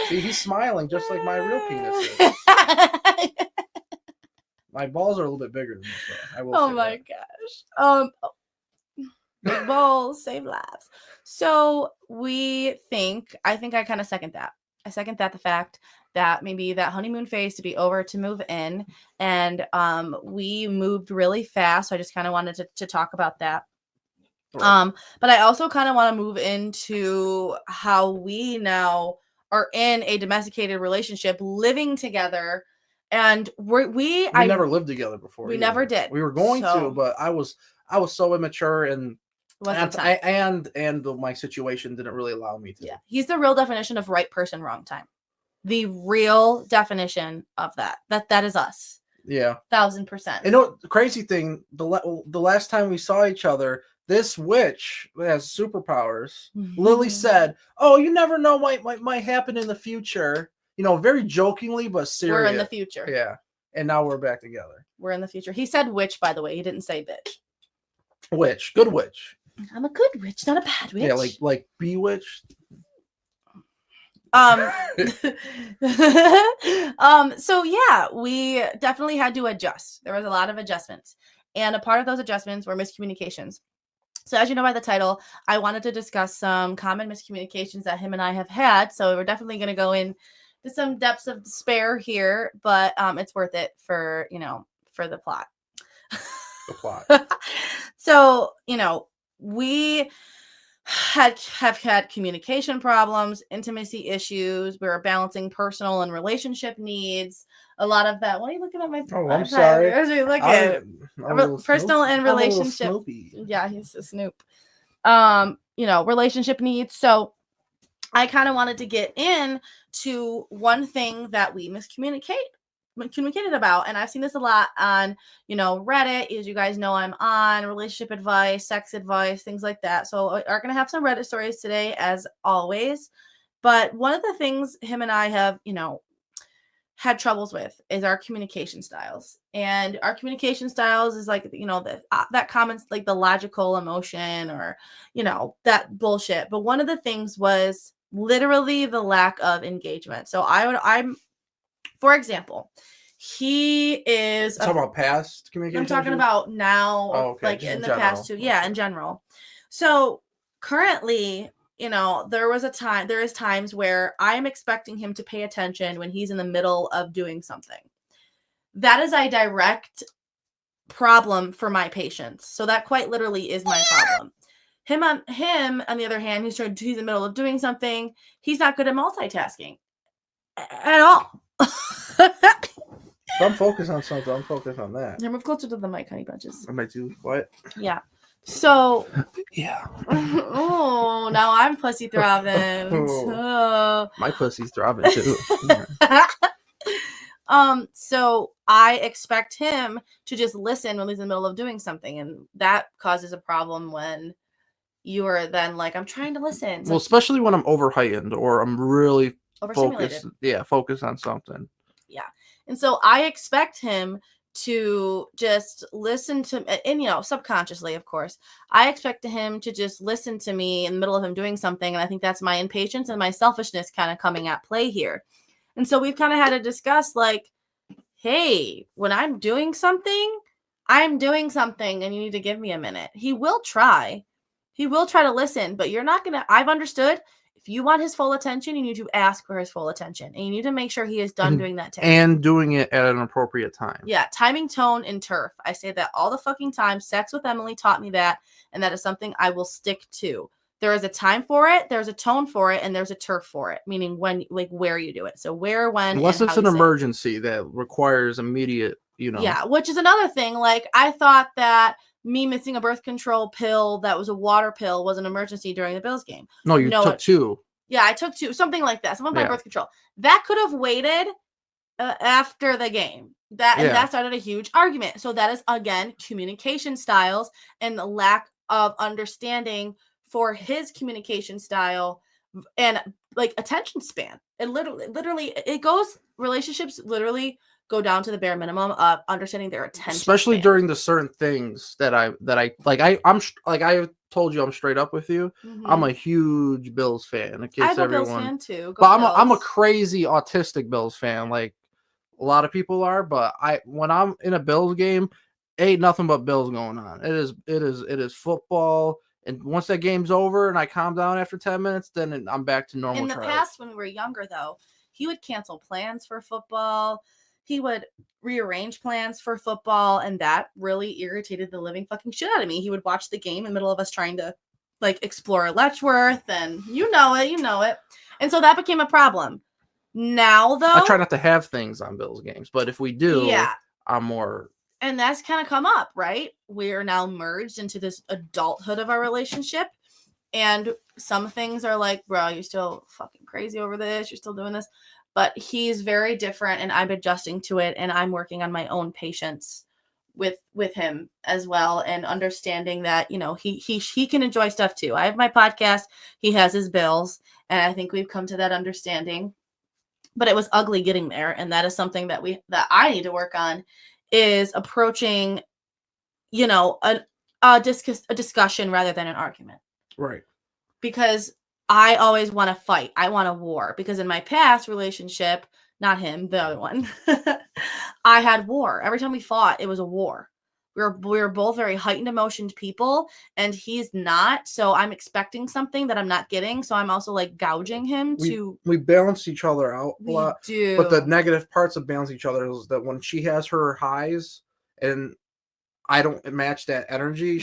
Speaker 1: See, he's smiling just like my real penis is. My balls are a little bit bigger than this, though. I will
Speaker 2: Oh
Speaker 1: say
Speaker 2: my
Speaker 1: that.
Speaker 2: gosh. Big balls save lives. So I think I kind of second that. I second that, the fact that maybe that honeymoon phase to be over, to move in, and we moved really fast. So I just kind of wanted to talk about that.
Speaker 1: Right.
Speaker 2: But I also kind of want to move into how we now are in a domesticated relationship, living together, and we
Speaker 1: never lived together before.
Speaker 2: We never did.
Speaker 1: We were going to, but I was so immature and my situation didn't really allow me to.
Speaker 2: Yeah, he's the real definition of right person, wrong time. The real definition of that is us.
Speaker 1: Yeah,
Speaker 2: 1000%.
Speaker 1: You know, the crazy thing, the last time we saw each other, this witch that has superpowers literally said, "Oh, you never know what might happen in the future." You know, very jokingly, but serious.
Speaker 2: We're in the future.
Speaker 1: Yeah, and now we're back together.
Speaker 2: We're in the future. He said witch, by the way. He didn't say bitch.
Speaker 1: Witch, good witch.
Speaker 2: I'm a good witch, not a bad witch.
Speaker 1: Yeah, like bewitched.
Speaker 2: So yeah, we definitely had to adjust. There was a lot of adjustments, and a part of those adjustments were miscommunications. So as you know by the title, I wanted to discuss some common miscommunications that him and I have had. So we're definitely going to go into some depths of despair here, but it's worth it for the plot.
Speaker 1: The plot.
Speaker 2: So we have had communication problems, intimacy issues. We were balancing personal and relationship needs. A lot of that. Why are you looking at my?
Speaker 1: Oh, I'm sorry.
Speaker 2: Personal and relationship. Yeah, he's a Snoop. Relationship needs. So I kind of wanted to get into one thing that we communicated about, and I've seen this a lot on Reddit. As you guys know, I'm on relationship advice, sex advice, things like that. So we are going to have some Reddit stories today, as always. But one of the things him and I have had troubles with is our communication styles. And our communication styles is like that comments like the logical emotion or that bullshit. But one of the things was literally the lack of engagement. So for example, he is
Speaker 1: talking about past communication.
Speaker 2: I'm talking about now, like in the past too. Yeah, in general. So currently, there is times where I'm expecting him to pay attention when he's in the middle of doing something. That is a direct problem for my patience. So that quite literally is my problem. Him on the other hand, he's in the middle of doing something. He's not good at multitasking at all.
Speaker 1: If I'm focused on something, I'm focused on that.
Speaker 2: Move closer to the mic, honey bunches.
Speaker 1: I might do what?
Speaker 2: Yeah. So.
Speaker 1: Yeah.
Speaker 2: Oh, now I'm pussy throbbing. Oh.
Speaker 1: My pussy's throbbing too.
Speaker 2: So I expect him to just listen when he's in the middle of doing something, and that causes a problem when you are then like, I'm trying to listen. So
Speaker 1: especially when I'm overheightened or I'm really
Speaker 2: overstimulated.
Speaker 1: Focus on something.
Speaker 2: Yeah. And so I expect him to just listen to, and subconsciously, of course, I expect him to just listen to me in the middle of him doing something. And I think that's my impatience and my selfishness kind of coming at play here. And so we've kind of had to discuss like, hey, when I'm doing something and you need to give me a minute. He will try to listen, but you're not going to, I've understood. If you want his full attention, you need to ask for his full attention. And you need to make sure he is done doing that task.
Speaker 1: And doing it at an appropriate time.
Speaker 2: Yeah, timing, tone, and turf. I say that all the fucking time. Sex with Emily taught me that. And that is something I will stick to. There is a time for it, there's a tone for it, and there's a turf for it. Meaning when, like where you do it. So where, when,
Speaker 1: unless it's an emergency that requires immediate,
Speaker 2: Yeah, which is another thing. Like I thought that me missing a birth control pill that was a water pill was an emergency during the Bills game.
Speaker 1: No, you took 2.
Speaker 2: Yeah, I took 2. Something like that. Someone by birth control. That could have waited after the game. And that started a huge argument. So that is, again, communication styles and the lack of understanding for his communication style and like attention span. It literally, relationships literally go down to the bare minimum of understanding their attention,
Speaker 1: especially
Speaker 2: span.
Speaker 1: during the certain things that I like. I'm like I told you, I'm straight up with you. I'm a huge Bills fan. It gets
Speaker 2: I'm a
Speaker 1: everyone.
Speaker 2: Bills fan too. Go
Speaker 1: But
Speaker 2: Bills.
Speaker 1: I'm a crazy autistic Bills fan. Like a lot of people are. But when I'm in a Bills game, ain't nothing but Bills going on. It is football. And once that game's over and I calm down after 10 minutes, then I'm back to normal.
Speaker 2: In the past, when we were younger, though, he would cancel plans for football. He would rearrange plans for football, and that really irritated the living fucking shit out of me. He would watch the game in the middle of us trying to like explore Letchworth, and you know it. And so that became a problem. Now, though,
Speaker 1: I try not to have things on Bills games, but if we do, I'm more.
Speaker 2: And that's kind of come up, right? We're now merged into this adulthood of our relationship. And some things are like, bro, you're still fucking crazy over this. You're still doing this. But he's very different, and I'm adjusting to it. And I'm working on my own patience with him as well, and understanding that, you know, he can enjoy stuff too. I have my podcast. He has his Bills. And I think we've come to that understanding. But it was ugly getting there. And that is something that I need to work on, is approaching, you know, a discussion rather than an argument.
Speaker 1: Right.
Speaker 2: Because I always want to fight. I want a war. Because in my past relationship, not him, the other one, I had war. Every time we fought, it was a war. We were both very heightened emotioned people, and he's not. So I'm expecting something that I'm not getting. So I'm also like gouging him
Speaker 1: we balance each other out a lot.
Speaker 2: Do.
Speaker 1: But the negative parts of balance each other is that when she has her highs and I don't match that energy,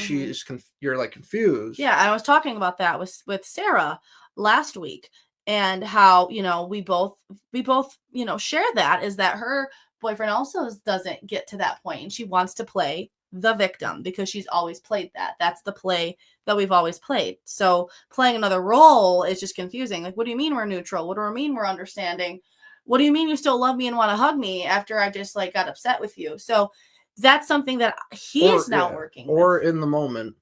Speaker 1: you're like confused.
Speaker 2: Yeah, I was talking about that with Sarah last week, and how, you know, we both, you know, share that, is that her boyfriend also doesn't get to that point, and she wants to play the victim because she's always played that. That's the play that we've always played. So playing another role is just confusing. Like, what do you mean we're neutral? What do you mean we're understanding? What do you mean you still love me and want to hug me after I just like got upset with you? So that's something that he is now working with.
Speaker 1: Or in the moment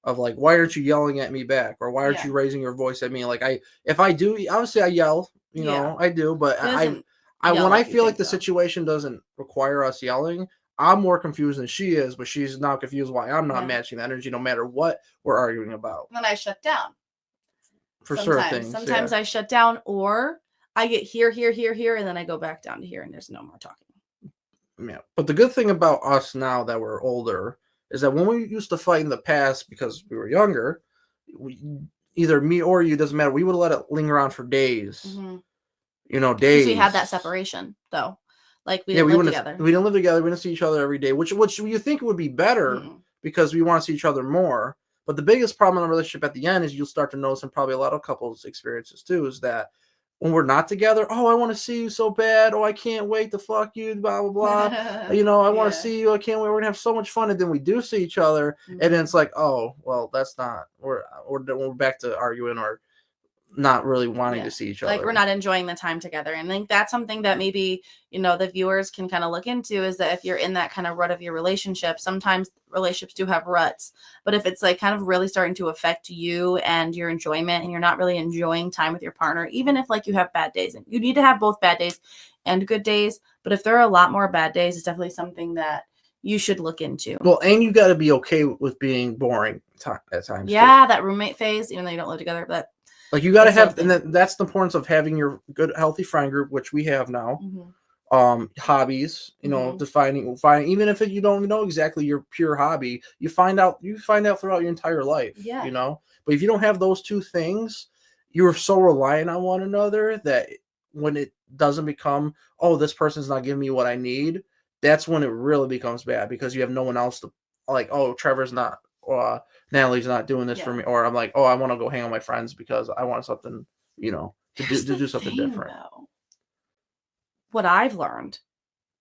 Speaker 1: of like, why aren't you yelling at me back? Or why aren't you raising your voice at me? Like if I do, obviously I yell, you know, I do, but when I feel like the situation doesn't require us yelling, I'm more confused than she is, but she's not confused why I'm not matching the energy no matter what we're arguing about.
Speaker 2: Then I shut down.
Speaker 1: For certain things.
Speaker 2: Sometimes I shut down, or I get here, and then I go back down to here, and there's no more talking.
Speaker 1: Yeah, but the good thing about us now that we're older is that when we used to fight in the past because we were younger, either me or you, doesn't matter, we would let it linger on for days. You know, days.
Speaker 2: Because we had that separation, though. Like, we didn't live together.
Speaker 1: We didn't live together. We didn't see each other every day, which you think would be better because we want to see each other more. But the biggest problem in a relationship at the end is you'll start to notice, and probably a lot of couples' experiences too, is that when we're not together, oh, I want to see you so bad. Oh, I can't wait to fuck you, blah, blah, blah. You know, I want to see you. I can't wait. We're going to have so much fun. And then we do see each other. And then it's like, oh, well, that's not, we're back to arguing or not really wanting to see each other.
Speaker 2: Like, we're not enjoying the time together. And I think that's something that maybe, you know, the viewers can kind of look into, is that if you're in that kind of rut of your relationship, sometimes relationships do have ruts. But if it's like kind of really starting to affect you and your enjoyment, and you're not really enjoying time with your partner, even if like you have bad days, and you need to have both bad days and good days. But if there are a lot more bad days, it's definitely something that you should look into.
Speaker 1: Well, and you got to be okay with being boring at times.
Speaker 2: Yeah, that roommate phase, even though you don't live together, but
Speaker 1: like you got to have, and that's the importance of having your good, healthy friend group, which we have now. Hobbies, you know, defining, even if you don't know exactly your pure hobby, you find out throughout your entire life.
Speaker 2: Yeah.
Speaker 1: You know, but if you don't have those two things, you're so reliant on one another that when it doesn't become, oh, this person's not giving me what I need, that's when it really becomes bad, because you have no one else to, like, oh, Trevor's not. Natalie's not doing this for me, or I'm like, oh, I want to go hang with my friends because I want something, you know, to do something different.
Speaker 2: Though, what I've learned,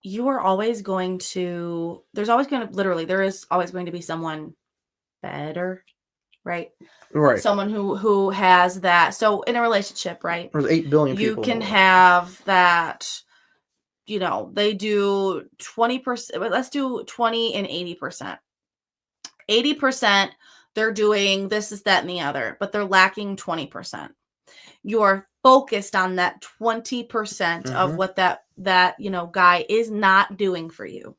Speaker 2: there is always going to be someone better, right?
Speaker 1: Right.
Speaker 2: Someone who has that. So in a relationship, right?
Speaker 1: There's 8 billion people.
Speaker 2: You can have that, you know, they do 20%, but let's do 20 and 80%. 80%, they're doing this, that, and the other, but they're lacking 20%. Your focused on that 20% of what that guy is not doing for you.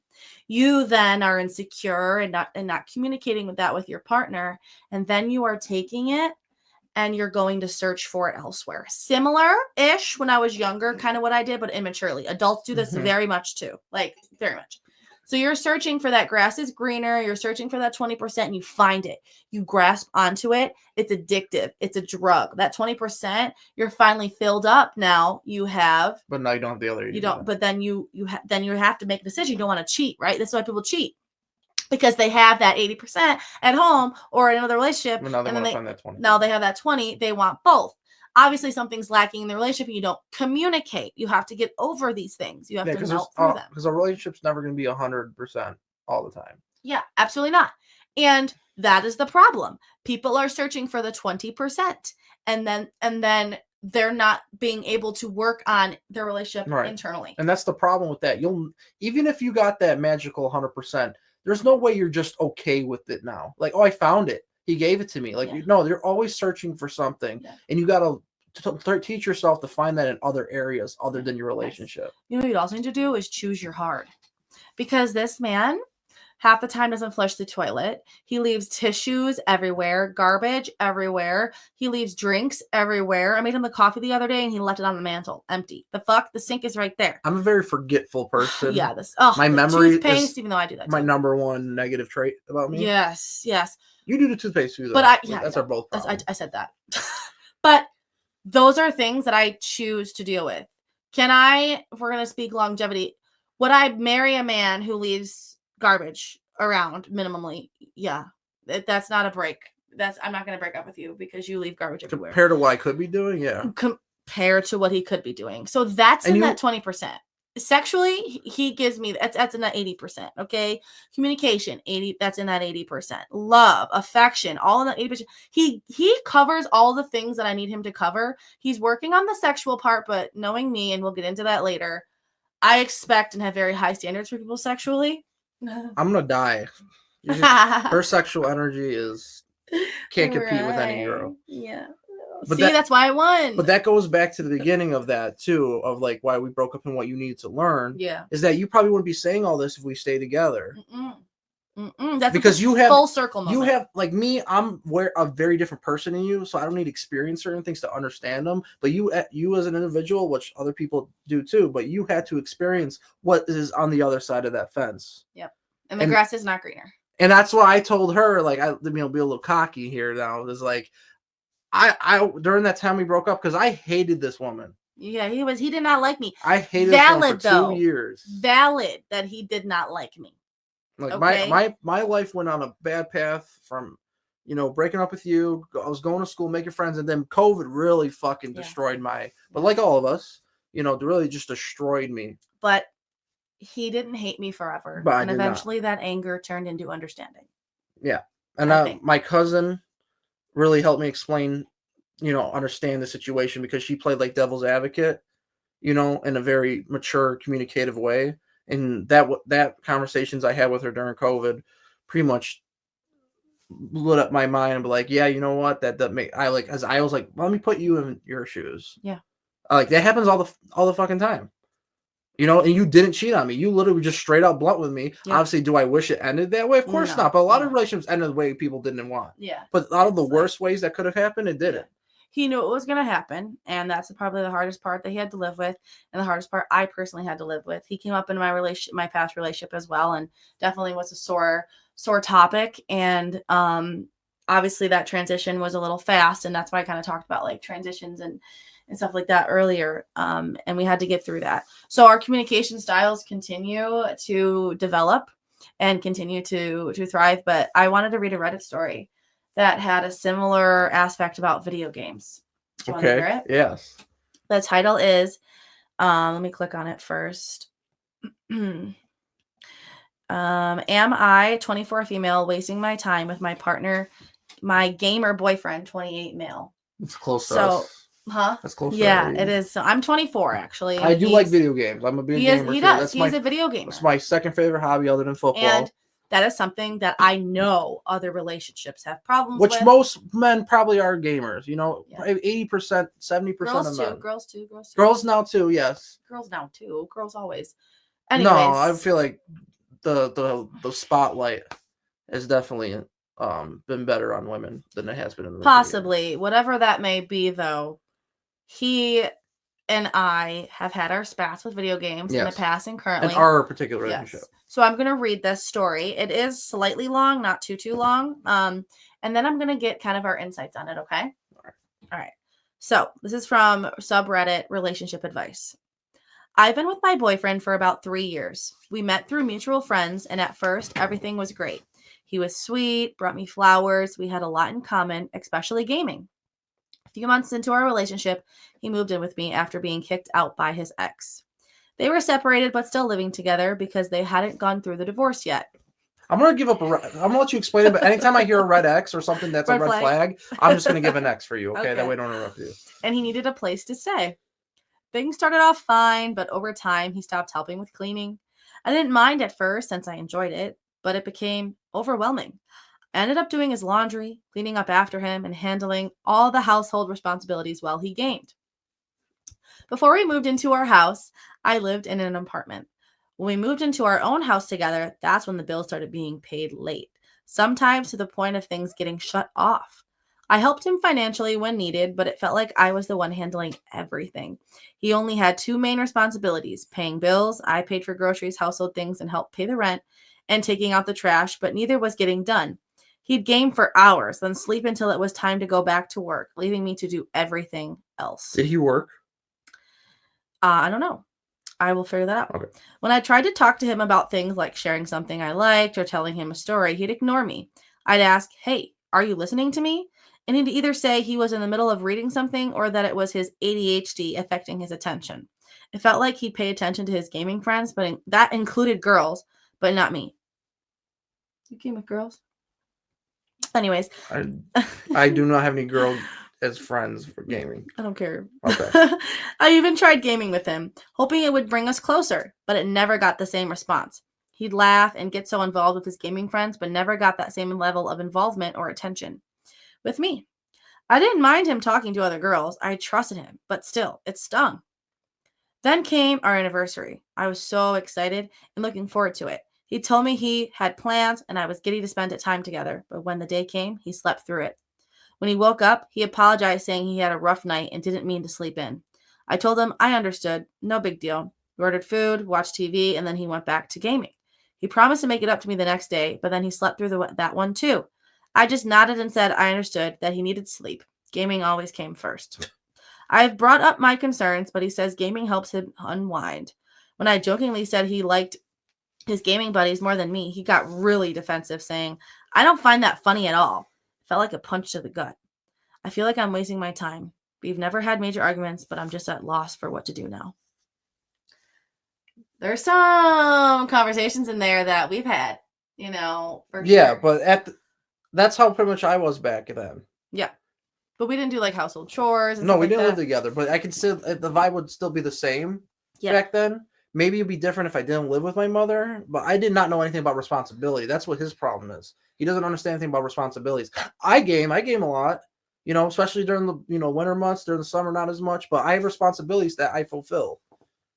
Speaker 2: You then are insecure and not communicating with that with your partner, and then you are taking it and you're going to search for it elsewhere. Similar-ish when I was younger, kind of what I did, but immaturely. Adults do this very much too, like very much. So you're searching for that grass is greener. You're searching for that 20% and you find it. You grasp onto it. It's addictive. It's a drug. That 20%, you're finally filled up. Now you have.
Speaker 1: But now you don't have the other.
Speaker 2: You don't. But then you have to make a decision. You don't want to cheat, right? That's why people cheat. Because they have that 80% at home or in another relationship.
Speaker 1: Well, now they want to find that 20.
Speaker 2: Now they have that 20. They want both. Obviously, something's lacking in the relationship and you don't communicate. You have to get over these things. You have to melt through them.
Speaker 1: Because a relationship's never going to be 100% all the time.
Speaker 2: Yeah, absolutely not. And that is the problem. People are searching for the 20%. And then they're not being able to work on their relationship internally.
Speaker 1: And that's the problem with that. Even if you got that magical 100%, there's no way you're just okay with it now. Like, oh, I found it. He gave it to me. Like, no, you're always searching for something. Yeah. And you got to teach yourself to find that in other areas other than your relationship.
Speaker 2: You know what you also need to do is choose your hard. Because this man, half the time doesn't flush the toilet. He leaves tissues everywhere, garbage everywhere. He leaves drinks everywhere. I made him the coffee the other day and he left it on the mantle, empty. The fuck? The sink is right there.
Speaker 1: I'm a very forgetful person.
Speaker 2: Yeah,
Speaker 1: my memory
Speaker 2: toothpaste, even though I do that.
Speaker 1: My number one negative trait about me.
Speaker 2: Yes.
Speaker 1: You do the toothpaste too, though.
Speaker 2: But
Speaker 1: that's our both problem.
Speaker 2: I said that. But those are things that I choose to deal with. If we're going to speak longevity, would I marry a man who leaves garbage around minimally? Yeah. That's not a break. I'm not going to break up with you because you leave garbage everywhere.
Speaker 1: Compared to what I could be doing, yeah.
Speaker 2: Compared to what he could be doing. So that's that 20%. Sexually, he gives me that's in that 80%. Okay, communication 80. That's in that 80%. Love, affection, all in that 80%. He covers all the things that I need him to cover. He's working on the sexual part, but knowing me, and we'll get into that later, I expect and have very high standards for people sexually.
Speaker 1: I'm gonna die. Her sexual energy can't compete with any girl.
Speaker 2: Yeah. But that's why I won.
Speaker 1: But that goes back to the beginning of that too, of like why we broke up and what you needed to learn.
Speaker 2: Yeah.
Speaker 1: Is that you probably wouldn't be saying all this if we stayed together.
Speaker 2: That's
Speaker 1: because you have
Speaker 2: full circle moment.
Speaker 1: You have, like me, I'm a very different person than you, so I don't need to experience certain things to understand them. But you as an individual, which other people do too, but you had to experience what is on the other side of that fence.
Speaker 2: Yep. And the grass is not greener.
Speaker 1: And that's why I told her, like, be a little cocky here now. Is like, I during that time we broke up because I hated this woman.
Speaker 2: Yeah, he did not like me.
Speaker 1: I hated this woman for 2 years.
Speaker 2: Valid that he did not like me.
Speaker 1: Like my life went on a bad path from, breaking up with you. I was going to school, making friends, and then COVID really fucking destroyed but like all of us, really just destroyed me.
Speaker 2: But he didn't hate me forever. And eventually that anger turned into understanding.
Speaker 1: Yeah. And my cousin really helped me explain, understand the situation because she played like devil's advocate, in a very mature, communicative way. And that conversations I had with her during COVID pretty much lit up my mind and be like, yeah, you know what? As I was like, let me put you in your shoes.
Speaker 2: Yeah.
Speaker 1: Like that happens all the fucking time. And you didn't cheat on me. You literally just straight up blunt with me. Yeah. Obviously, do I wish it ended that way? Of course not. But a lot of relationships ended the way people didn't want.
Speaker 2: Yeah.
Speaker 1: But out of the worst ways that could have happened, it didn't.
Speaker 2: He knew it was going to happen. And that's probably the hardest part that he had to live with. And the hardest part I personally had to live with. He came up in my past relationship as well. And definitely was a sore topic. And obviously that transition was a little fast. And that's why I kind of talked about like transitions and stuff like that earlier. And we had to get through that. So our communication styles continue to develop and continue to thrive. But I wanted to read a Reddit story that had a similar aspect about video games. Do you want to hear it?
Speaker 1: Yes.
Speaker 2: The title is, let me click on it first. Am I, 24 female, wasting my time with my partner, my gamer boyfriend, 28 male?
Speaker 1: It's close to us.
Speaker 2: Huh?
Speaker 1: That's close.
Speaker 2: Yeah, it is. So I'm 24 actually.
Speaker 1: I do like video games. I'm a big gamer.
Speaker 2: He does. He's a video gamer.
Speaker 1: It's my second favorite hobby other than football.
Speaker 2: And that is something that I know other relationships have problems
Speaker 1: Which
Speaker 2: with.
Speaker 1: most men probably are gamers, 80%, 70%
Speaker 2: Girls
Speaker 1: of
Speaker 2: too,
Speaker 1: men.
Speaker 2: girls too.
Speaker 1: Girls now too, yes.
Speaker 2: Girls now too. Girls always.
Speaker 1: No, I
Speaker 2: Anyways.
Speaker 1: feel like the spotlight has definitely been better on women than it has been in the
Speaker 2: Possibly. Whatever that may be, though, he and I have had our spats with video games in the past and currently.
Speaker 1: In our particular relationship.
Speaker 2: Yes. So I'm going to read this story. It is slightly long, not too long. And then I'm going to get kind of our insights on it, okay? All right. So this is from subreddit Relationship Advice. I've been with my boyfriend for about 3 years. We met through mutual friends, and at first, everything was great. He was sweet, brought me flowers. We had a lot in common, especially gaming. A few months into our relationship, he moved in with me after being kicked out by his ex. They were separated but still living together because they hadn't gone through the divorce yet.
Speaker 1: I'm going to give up I'm going to let you explain it, but anytime I hear a red X or something that's a red flag, I'm just going to give an X for you, okay? That way I don't interrupt you.
Speaker 2: And he needed a place to stay. Things started off fine, but over time, he stopped helping with cleaning. I didn't mind at first since I enjoyed it, but it became overwhelming. I ended up doing his laundry, cleaning up after him, and handling all the household responsibilities while he gamed. Before we moved into our house, I lived in an apartment. When we moved into our own house together, that's when the bills started being paid late, sometimes to the point of things getting shut off. I helped him financially when needed, but it felt like I was the one handling everything. He only had 2 main responsibilities: paying bills. I paid for groceries, household things, and helped pay the rent, and taking out the trash, but neither was getting done. He'd game for hours, then sleep until it was time to go back to work, leaving me to do everything else.
Speaker 1: Did he work?
Speaker 2: I don't know. I will figure that out.
Speaker 1: Okay.
Speaker 2: When I tried to talk to him about things like sharing something I liked or telling him a story, he'd ignore me. I'd ask, "Hey, are you listening to me?" And he'd either say he was in the middle of reading something or that it was his ADHD affecting his attention. It felt like he'd pay attention to his gaming friends, but that included girls, but not me. You game with girls? Anyways.
Speaker 1: I do not have any girls as friends for gaming.
Speaker 2: I don't care.
Speaker 1: Okay.
Speaker 2: I even tried gaming with him, hoping it would bring us closer, but it never got the same response. He'd laugh and get so involved with his gaming friends, but never got that same level of involvement or attention with me. I didn't mind him talking to other girls. I trusted him, but still, it stung. Then came our anniversary. I was so excited and looking forward to it. He told me he had plans and I was giddy to spend time together, but when the day came, he slept through it. When he woke up, he apologized, saying he had a rough night and didn't mean to sleep in. I told him I understood, no big deal. We ordered food, watched TV, and then he went back to gaming. He promised to make it up to me the next day, but then he slept through that one too. I just nodded and said I understood that he needed sleep. Gaming always came first. I've brought up my concerns, but he says gaming helps him unwind. When I jokingly said he liked his gaming buddies more than me, he got really defensive, saying, "I don't find that funny at all." It felt like a punch to the gut. I feel like I'm wasting my time. We've never had major arguments, but I'm just at loss for what to do now. There's some conversations in there that we've had, for
Speaker 1: yeah,
Speaker 2: sure.
Speaker 1: But that's how pretty much I was back then.
Speaker 2: Yeah. But we didn't do like household chores.
Speaker 1: No, we didn't live together, but I could still, the vibe would still be the same back then. Maybe it'd be different if I didn't live with my mother, but I did not know anything about responsibility. That's what his problem is. He doesn't understand anything about responsibilities. I game a lot, especially during the, winter months, during the summer, not as much, but I have responsibilities that I fulfill,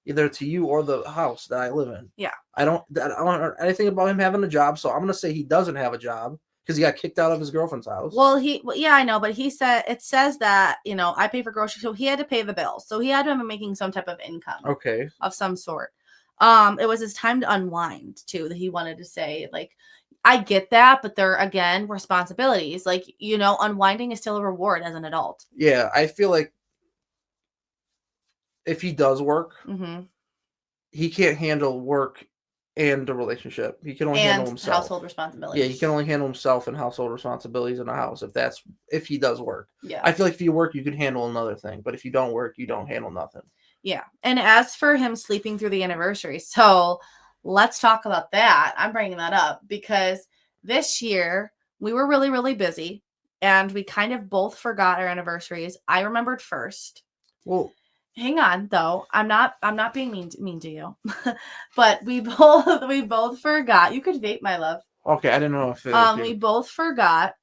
Speaker 1: either to you or the house that I live in.
Speaker 2: Yeah.
Speaker 1: I don't know anything about him having a job, so I'm going to say he doesn't have a job because he got kicked out of his girlfriend's house.
Speaker 2: Well, I know, but it says that, I pay for groceries, so he had to pay the bills. So he had to be making some type of income.
Speaker 1: Okay.
Speaker 2: Of some sort. It was his time to unwind too, that he wanted to say, like, I get that, but they're, again, responsibilities. Like, unwinding is still a reward as an adult.
Speaker 1: Yeah, I feel like if he does work, he can't handle work and the relationship. He can only handle himself.
Speaker 2: Household responsibilities.
Speaker 1: Yeah, he can only handle himself and household responsibilities in the house if he does work.
Speaker 2: Yeah.
Speaker 1: I feel like if you work, you can handle another thing, but if you don't work, you don't handle nothing.
Speaker 2: Yeah. And as for him sleeping through the anniversary, so let's talk about that. I'm bringing that up because this year we were really, really busy and we kind of both forgot our anniversaries. I remembered first.
Speaker 1: Well,
Speaker 2: hang on though. I'm not being mean to you. But we both forgot. You could vape, my love.
Speaker 1: Okay, I didn't know if it.
Speaker 2: We both forgot.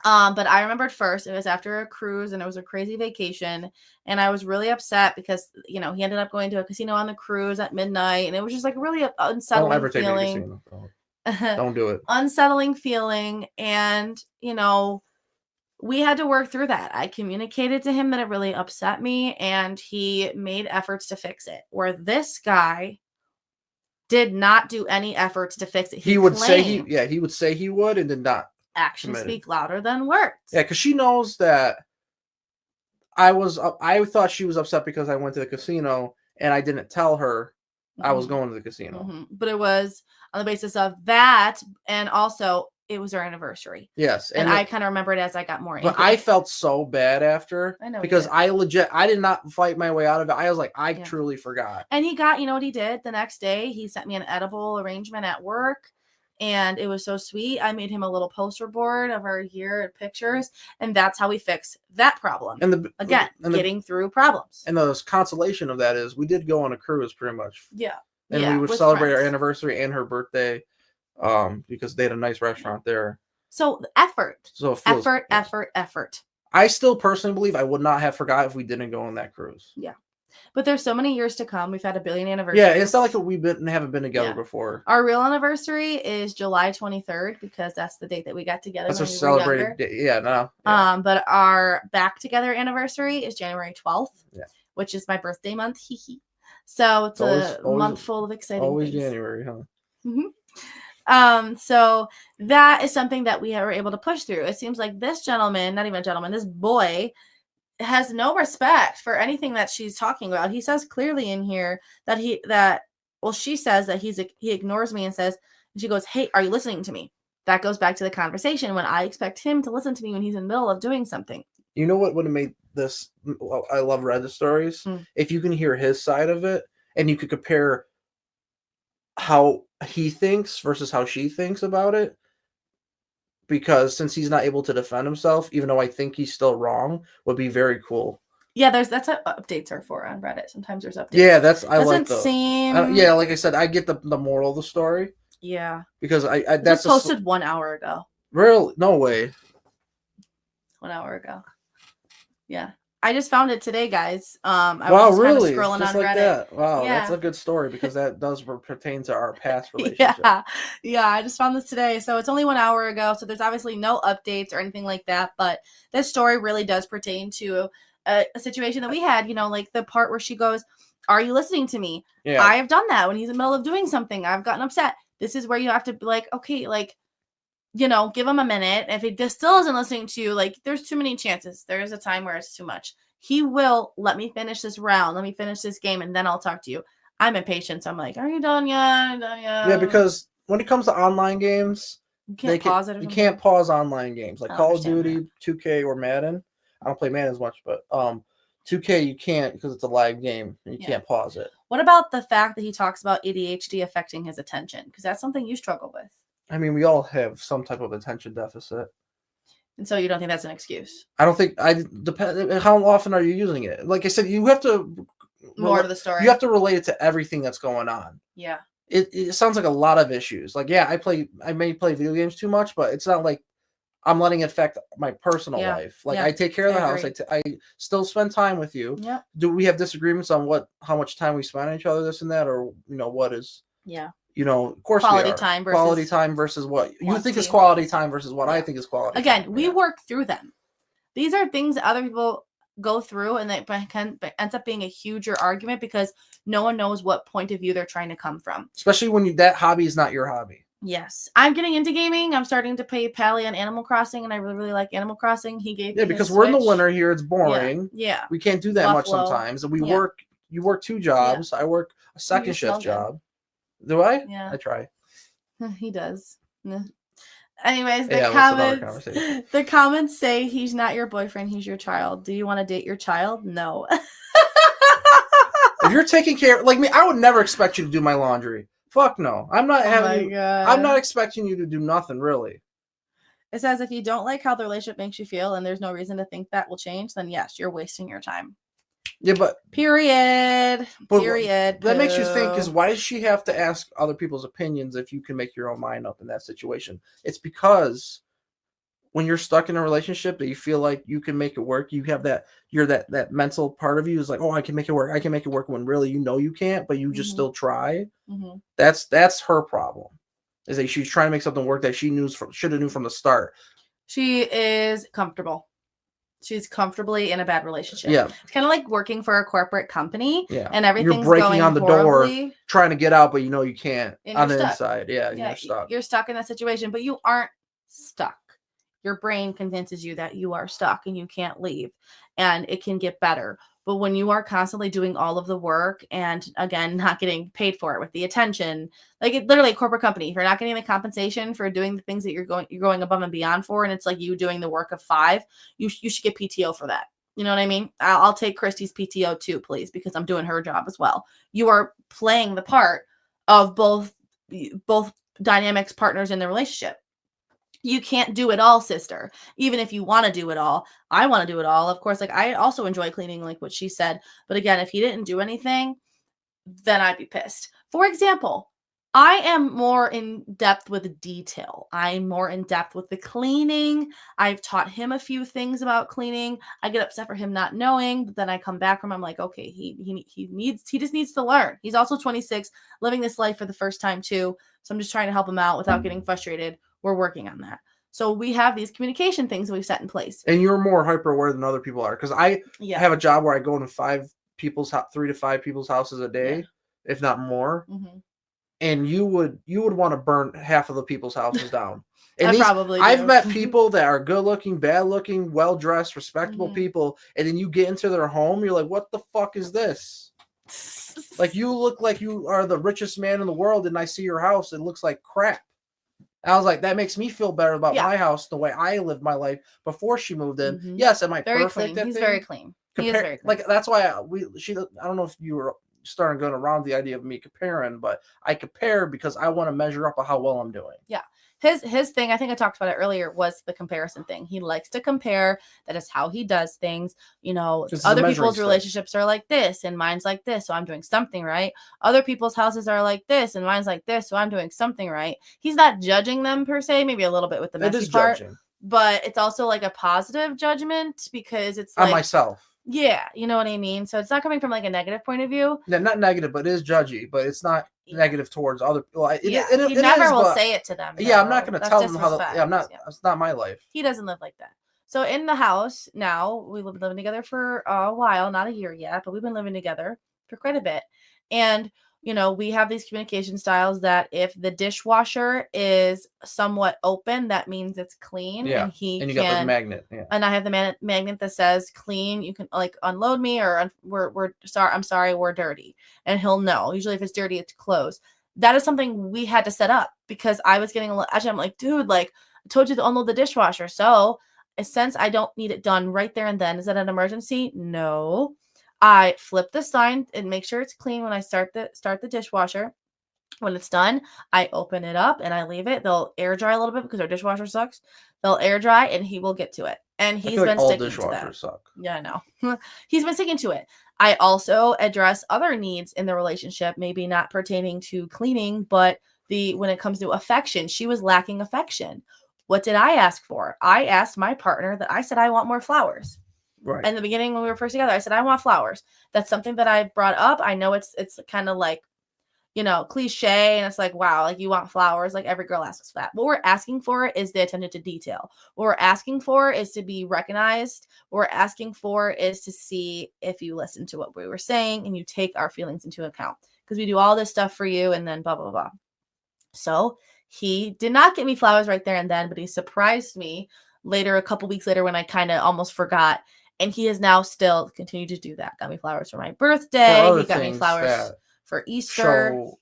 Speaker 2: But I remembered first. It was after a cruise, and it was a crazy vacation, and I was really upset because he ended up going to a casino on the cruise at midnight, and it was just like really unsettling
Speaker 1: Don't ever take
Speaker 2: feeling.
Speaker 1: me to a casino. Don't do it.
Speaker 2: Unsettling feeling, and we had to work through that. I communicated to him that it really upset me, and he made efforts to fix it. Where this guy did not do any efforts to fix it.
Speaker 1: He would say he would say he would, and did not.
Speaker 2: Actions speak louder than words.
Speaker 1: Yeah, because she knows that I thought she was upset because I went to the casino and I didn't tell her I was going to the casino.
Speaker 2: But it was on the basis of that, and also it was our anniversary.
Speaker 1: Yes,
Speaker 2: and I kind of remember it as I got more into it.
Speaker 1: But I felt so bad after.
Speaker 2: I know,
Speaker 1: because I did not fight my way out of it. I was like, I truly forgot.
Speaker 2: And he got, what he did the next day? He sent me an edible arrangement at work. And it was so sweet. I made him a little poster board of our year and pictures. And that's how we fix that problem. And getting through problems.
Speaker 1: And the consolation of that is we did go on a cruise pretty much.
Speaker 2: Yeah.
Speaker 1: And we would celebrate our anniversary and her birthday because they had a nice restaurant there.
Speaker 2: So effort.
Speaker 1: So
Speaker 2: effort.
Speaker 1: I still personally believe I would not have forgot if we didn't go on that cruise.
Speaker 2: Yeah. But there's so many years to come. We've had a billion anniversaries.
Speaker 1: Yeah, it's not like we haven't been together before.
Speaker 2: Our real anniversary is July 23rd because that's the date that we got together.
Speaker 1: That's a celebrated day. Yeah, no.
Speaker 2: Yeah. But our back together anniversary is January 12th, which is my birthday month. So it's a month full of exciting
Speaker 1: always
Speaker 2: things.
Speaker 1: January, huh?
Speaker 2: Mm-hmm. So that is something that we were able to push through. It seems like this gentleman, not even a gentleman, this boy has no respect for anything that she's talking about. He says clearly in here that she says that he ignores me and she goes, "Hey, are you listening to me?" That goes back to the conversation when I expect him to listen to me when he's in the middle of doing something.
Speaker 1: You know what would have made this? I love Reddit stories. If you can hear his side of it and you could compare how he thinks versus how she thinks about it. Because since he's not able to defend himself, even though I think he's still wrong, would be very cool.
Speaker 2: Yeah, that's what updates are for on Reddit. Sometimes there's updates.
Speaker 1: Yeah, like I said, I get the moral of the story.
Speaker 2: Yeah.
Speaker 1: Because
Speaker 2: that's posted 1 hour ago.
Speaker 1: Really? No way.
Speaker 2: 1 hour ago. Yeah. I just found it today, guys. I
Speaker 1: was
Speaker 2: just
Speaker 1: really?
Speaker 2: Scrolling
Speaker 1: just
Speaker 2: on
Speaker 1: like
Speaker 2: Reddit.
Speaker 1: That. Wow, that's a good story because that does pertain to our past relationship.
Speaker 2: Yeah, I just found this today. So it's only 1 hour ago. So there's obviously no updates or anything like that. But this story really does pertain to a situation that we had, like the part where she goes, "Are you listening to me?"
Speaker 1: Yeah.
Speaker 2: I have done that when he's in the middle of doing something. I've gotten upset. This is where you have to be like, okay, like, give him a minute. If he still isn't listening to you, like, there's too many chances. There is a time where it's too much. He will let me finish this round. Let me finish this game, and then I'll talk to you. I'm impatient, so I'm like, "Are you done yet?
Speaker 1: Yeah, because when it comes to online games,
Speaker 2: you can't pause it.
Speaker 1: You can't pause online games like Call of Duty, 2K, or Madden. I don't play Madden as much, but 2K you can't because it's a live game and you can't pause it.
Speaker 2: What about the fact that he talks about ADHD affecting his attention? Because that's something you struggle with.
Speaker 1: I mean, we all have some type of attention deficit.
Speaker 2: And so you don't think that's an excuse?
Speaker 1: I don't think depend. How often are you using it? Like I said, you have to
Speaker 2: more to the story.
Speaker 1: You have to relate it to everything that's going on.
Speaker 2: Yeah.
Speaker 1: It sounds like a lot of issues. Like, yeah, I may play video games too much, but it's not like I'm letting it affect my personal life. Like, I take care of the house. I still spend time with you.
Speaker 2: Yeah.
Speaker 1: Do we have disagreements on how much time we spend on each other, this and that, or what is?
Speaker 2: Yeah.
Speaker 1: Of course,
Speaker 2: quality time
Speaker 1: versus what you think is quality time versus what I think is quality.
Speaker 2: Again, we work through them. These are things that other people go through, and it ends up being a huger argument because no one knows what point of view they're trying to come from.
Speaker 1: Especially when that hobby is not your hobby.
Speaker 2: Yes, I'm getting into gaming. I'm starting to play Pally on Animal Crossing, and I really, really like Animal Crossing. He gave me
Speaker 1: because we're in the winter here. It's boring.
Speaker 2: Yeah.
Speaker 1: We can't do that much sometimes, and we work. You work 2 jobs. I work a second shift job. Do I?
Speaker 2: Yeah.
Speaker 1: I try.
Speaker 2: He does. Anyways, the comments say he's not your boyfriend, he's your child. Do you want to date your child? No.
Speaker 1: If you're taking care, like me, I would never expect you to do my laundry. Fuck no. I'm not having you. I'm not expecting you to do nothing, really.
Speaker 2: It says if you don't like how the relationship makes you feel and there's no reason to think that will change, then yes, you're wasting your time.
Speaker 1: Yeah, but
Speaker 2: period.
Speaker 1: That makes you think, is why does she have to ask other people's opinions if you can make your own mind up in that situation? It's because when you're stuck in a relationship that you feel like you can make it work, you have that that mental part of you is like, oh, I can make it work. I can make it work, when really you can't, but you just still try. That's her problem. Is that she's trying to make something work that she should have knew from the start.
Speaker 2: She is comfortable. She's comfortably in a bad relationship.
Speaker 1: Yeah.
Speaker 2: It's kind of like working for a corporate company.
Speaker 1: Yeah.
Speaker 2: And everything's
Speaker 1: you're breaking
Speaker 2: going
Speaker 1: on the
Speaker 2: horribly,
Speaker 1: door, trying to get out, but you can't on the
Speaker 2: stuck.
Speaker 1: inside. Yeah, you're stuck.
Speaker 2: You're stuck in that situation, but you aren't stuck. Your brain convinces you that you are stuck and you can't leave, and it can get better. But when you are constantly doing all of the work and, again, not getting paid for it with the attention, like it literally a corporate company, if you're not getting the compensation for doing the things that you're going above and beyond for, and it's like you doing the work of 5, you should get PTO for that. You know what I mean? I'll take Christy's PTO too, please, because I'm doing her job as well. You are playing the part of both dynamics partners in the relationship. You can't do it all, sister. Even if you want to do it all, I want to do it all. Of course, like I also enjoy cleaning, like what she said. But again, if he didn't do anything, then I'd be pissed. For example, I am more in depth with detail. I'm more in depth with the cleaning. I've taught him a few things about cleaning. I get upset for him not knowing, but then I come back from him, I'm like, okay, he just needs to learn. He's also 26, living this life for the first time too. So I'm just trying to help him out without getting frustrated. We're working on that. So we have these communication things that we've set in place.
Speaker 1: And you're more hyper aware than other people are, because I have a job where I go into 3 to 5 people's houses a day, if not more. And you would want to burn half of the people's houses down. And I've met people that are good looking, bad looking, well dressed, respectable people, and then you get into their home, you're like, what the fuck is this? Like, you look like you are the richest man in the world, and I see your house, it looks like crap. I was like, that makes me feel better about my house, the way I lived my life before she moved in. Yes, am I
Speaker 2: very
Speaker 1: perfect?
Speaker 2: Clean. He's very clean. He is very clean.
Speaker 1: Like, that's why I don't know if you were starting going around the idea of me comparing, but I compare because I want to measure up on how well I'm doing.
Speaker 2: Yeah. His thing, I think I talked about it earlier, was the comparison thing. He likes to compare. That is how he does things. Other people's relationships are like this and mine's like this, so I'm doing something right. Other people's houses are like this and mine's like this, so I'm doing something right. He's not judging them per se, maybe a little bit with the messy part. Judging. But it's also like a positive judgment, because it's like
Speaker 1: on myself.
Speaker 2: Yeah, you know what I mean? So it's not coming from like a negative point of view.
Speaker 1: Yeah, not negative, but it is judgy, but it's not negative towards other people.
Speaker 2: He never will say it to them.
Speaker 1: Yeah, I'm not going to tell them how. I'm not. It's not my life.
Speaker 2: He doesn't live like that. So in the house now, we've been living together for a while, not a year yet, but we've been living together for quite a bit. And we have these communication styles that if the dishwasher is somewhat open, that means it's clean.
Speaker 1: Yeah. And you got the magnet. Yeah.
Speaker 2: And I have the magnet that says clean. You can like unload me, or we're sorry. I'm sorry. We're dirty. And he'll know. Usually if it's dirty, it's closed. That is something we had to set up, because I was getting a little, I'm like, dude, like I told you to unload the dishwasher. So since I don't need it done right there and then, is that an emergency? No. I flip the sign and make sure it's clean when I start the dishwasher. When it's done, I open it up and I leave it. They'll air dry a little bit because our dishwasher sucks. They'll air dry and he will get to it. And he's been sticking to that. Suck. Yeah, I know. He's been sticking to it. I also address other needs in the relationship, maybe not pertaining to cleaning, but when it comes to affection, she was lacking affection. What did I ask for? I asked my partner that I said, I want more flowers. Right. In the beginning, when we were first together, I said, I want flowers. That's something that I brought up. I know it's kind of like, cliche. And it's like, wow, like you want flowers. Like every girl asks for that. What we're asking for is the attention to detail. What we're asking for is to be recognized. What we're asking for is to see if you listen to what we were saying and you take our feelings into account. Because we do all this stuff for you and then blah, blah, blah. So he did not get me flowers right there and then, but he surprised me later, a couple weeks later, when I kind of almost forgot. And he has now still continued to do that. Got me flowers for my birthday. He got me flowers for Easter.
Speaker 1: Show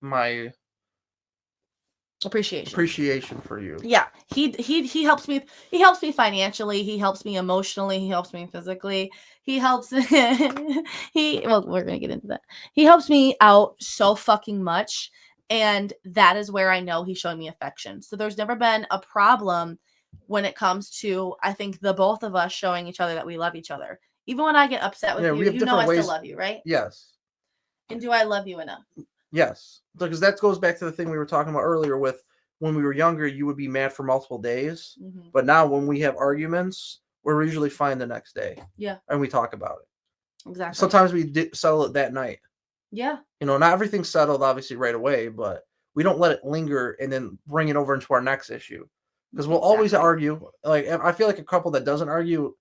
Speaker 1: my appreciation for you.
Speaker 2: Yeah. He helps me. He helps me financially. He helps me emotionally. He helps me physically. He helps. Well, we're going to get into that. He helps me out so fucking much. And that is where I know he's showing me affection. So there's never been a problem when it comes to, I think, the both of us showing each other that we love each other. Even when I get upset with you, you know I still love you, right?
Speaker 1: Yes.
Speaker 2: And do I love you enough?
Speaker 1: Yes. Because that goes back to the thing we were talking about earlier with when we were younger, you would be mad for multiple days. Mm-hmm. But now when we have arguments, we're usually fine the next day.
Speaker 2: Yeah.
Speaker 1: And we talk about it.
Speaker 2: Exactly.
Speaker 1: Sometimes we settle it that night.
Speaker 2: Yeah.
Speaker 1: Not everything's settled obviously right away, but we don't let it linger and then bring it over into our next issue. Because we'll always argue. Like, I feel like a couple that doesn't argue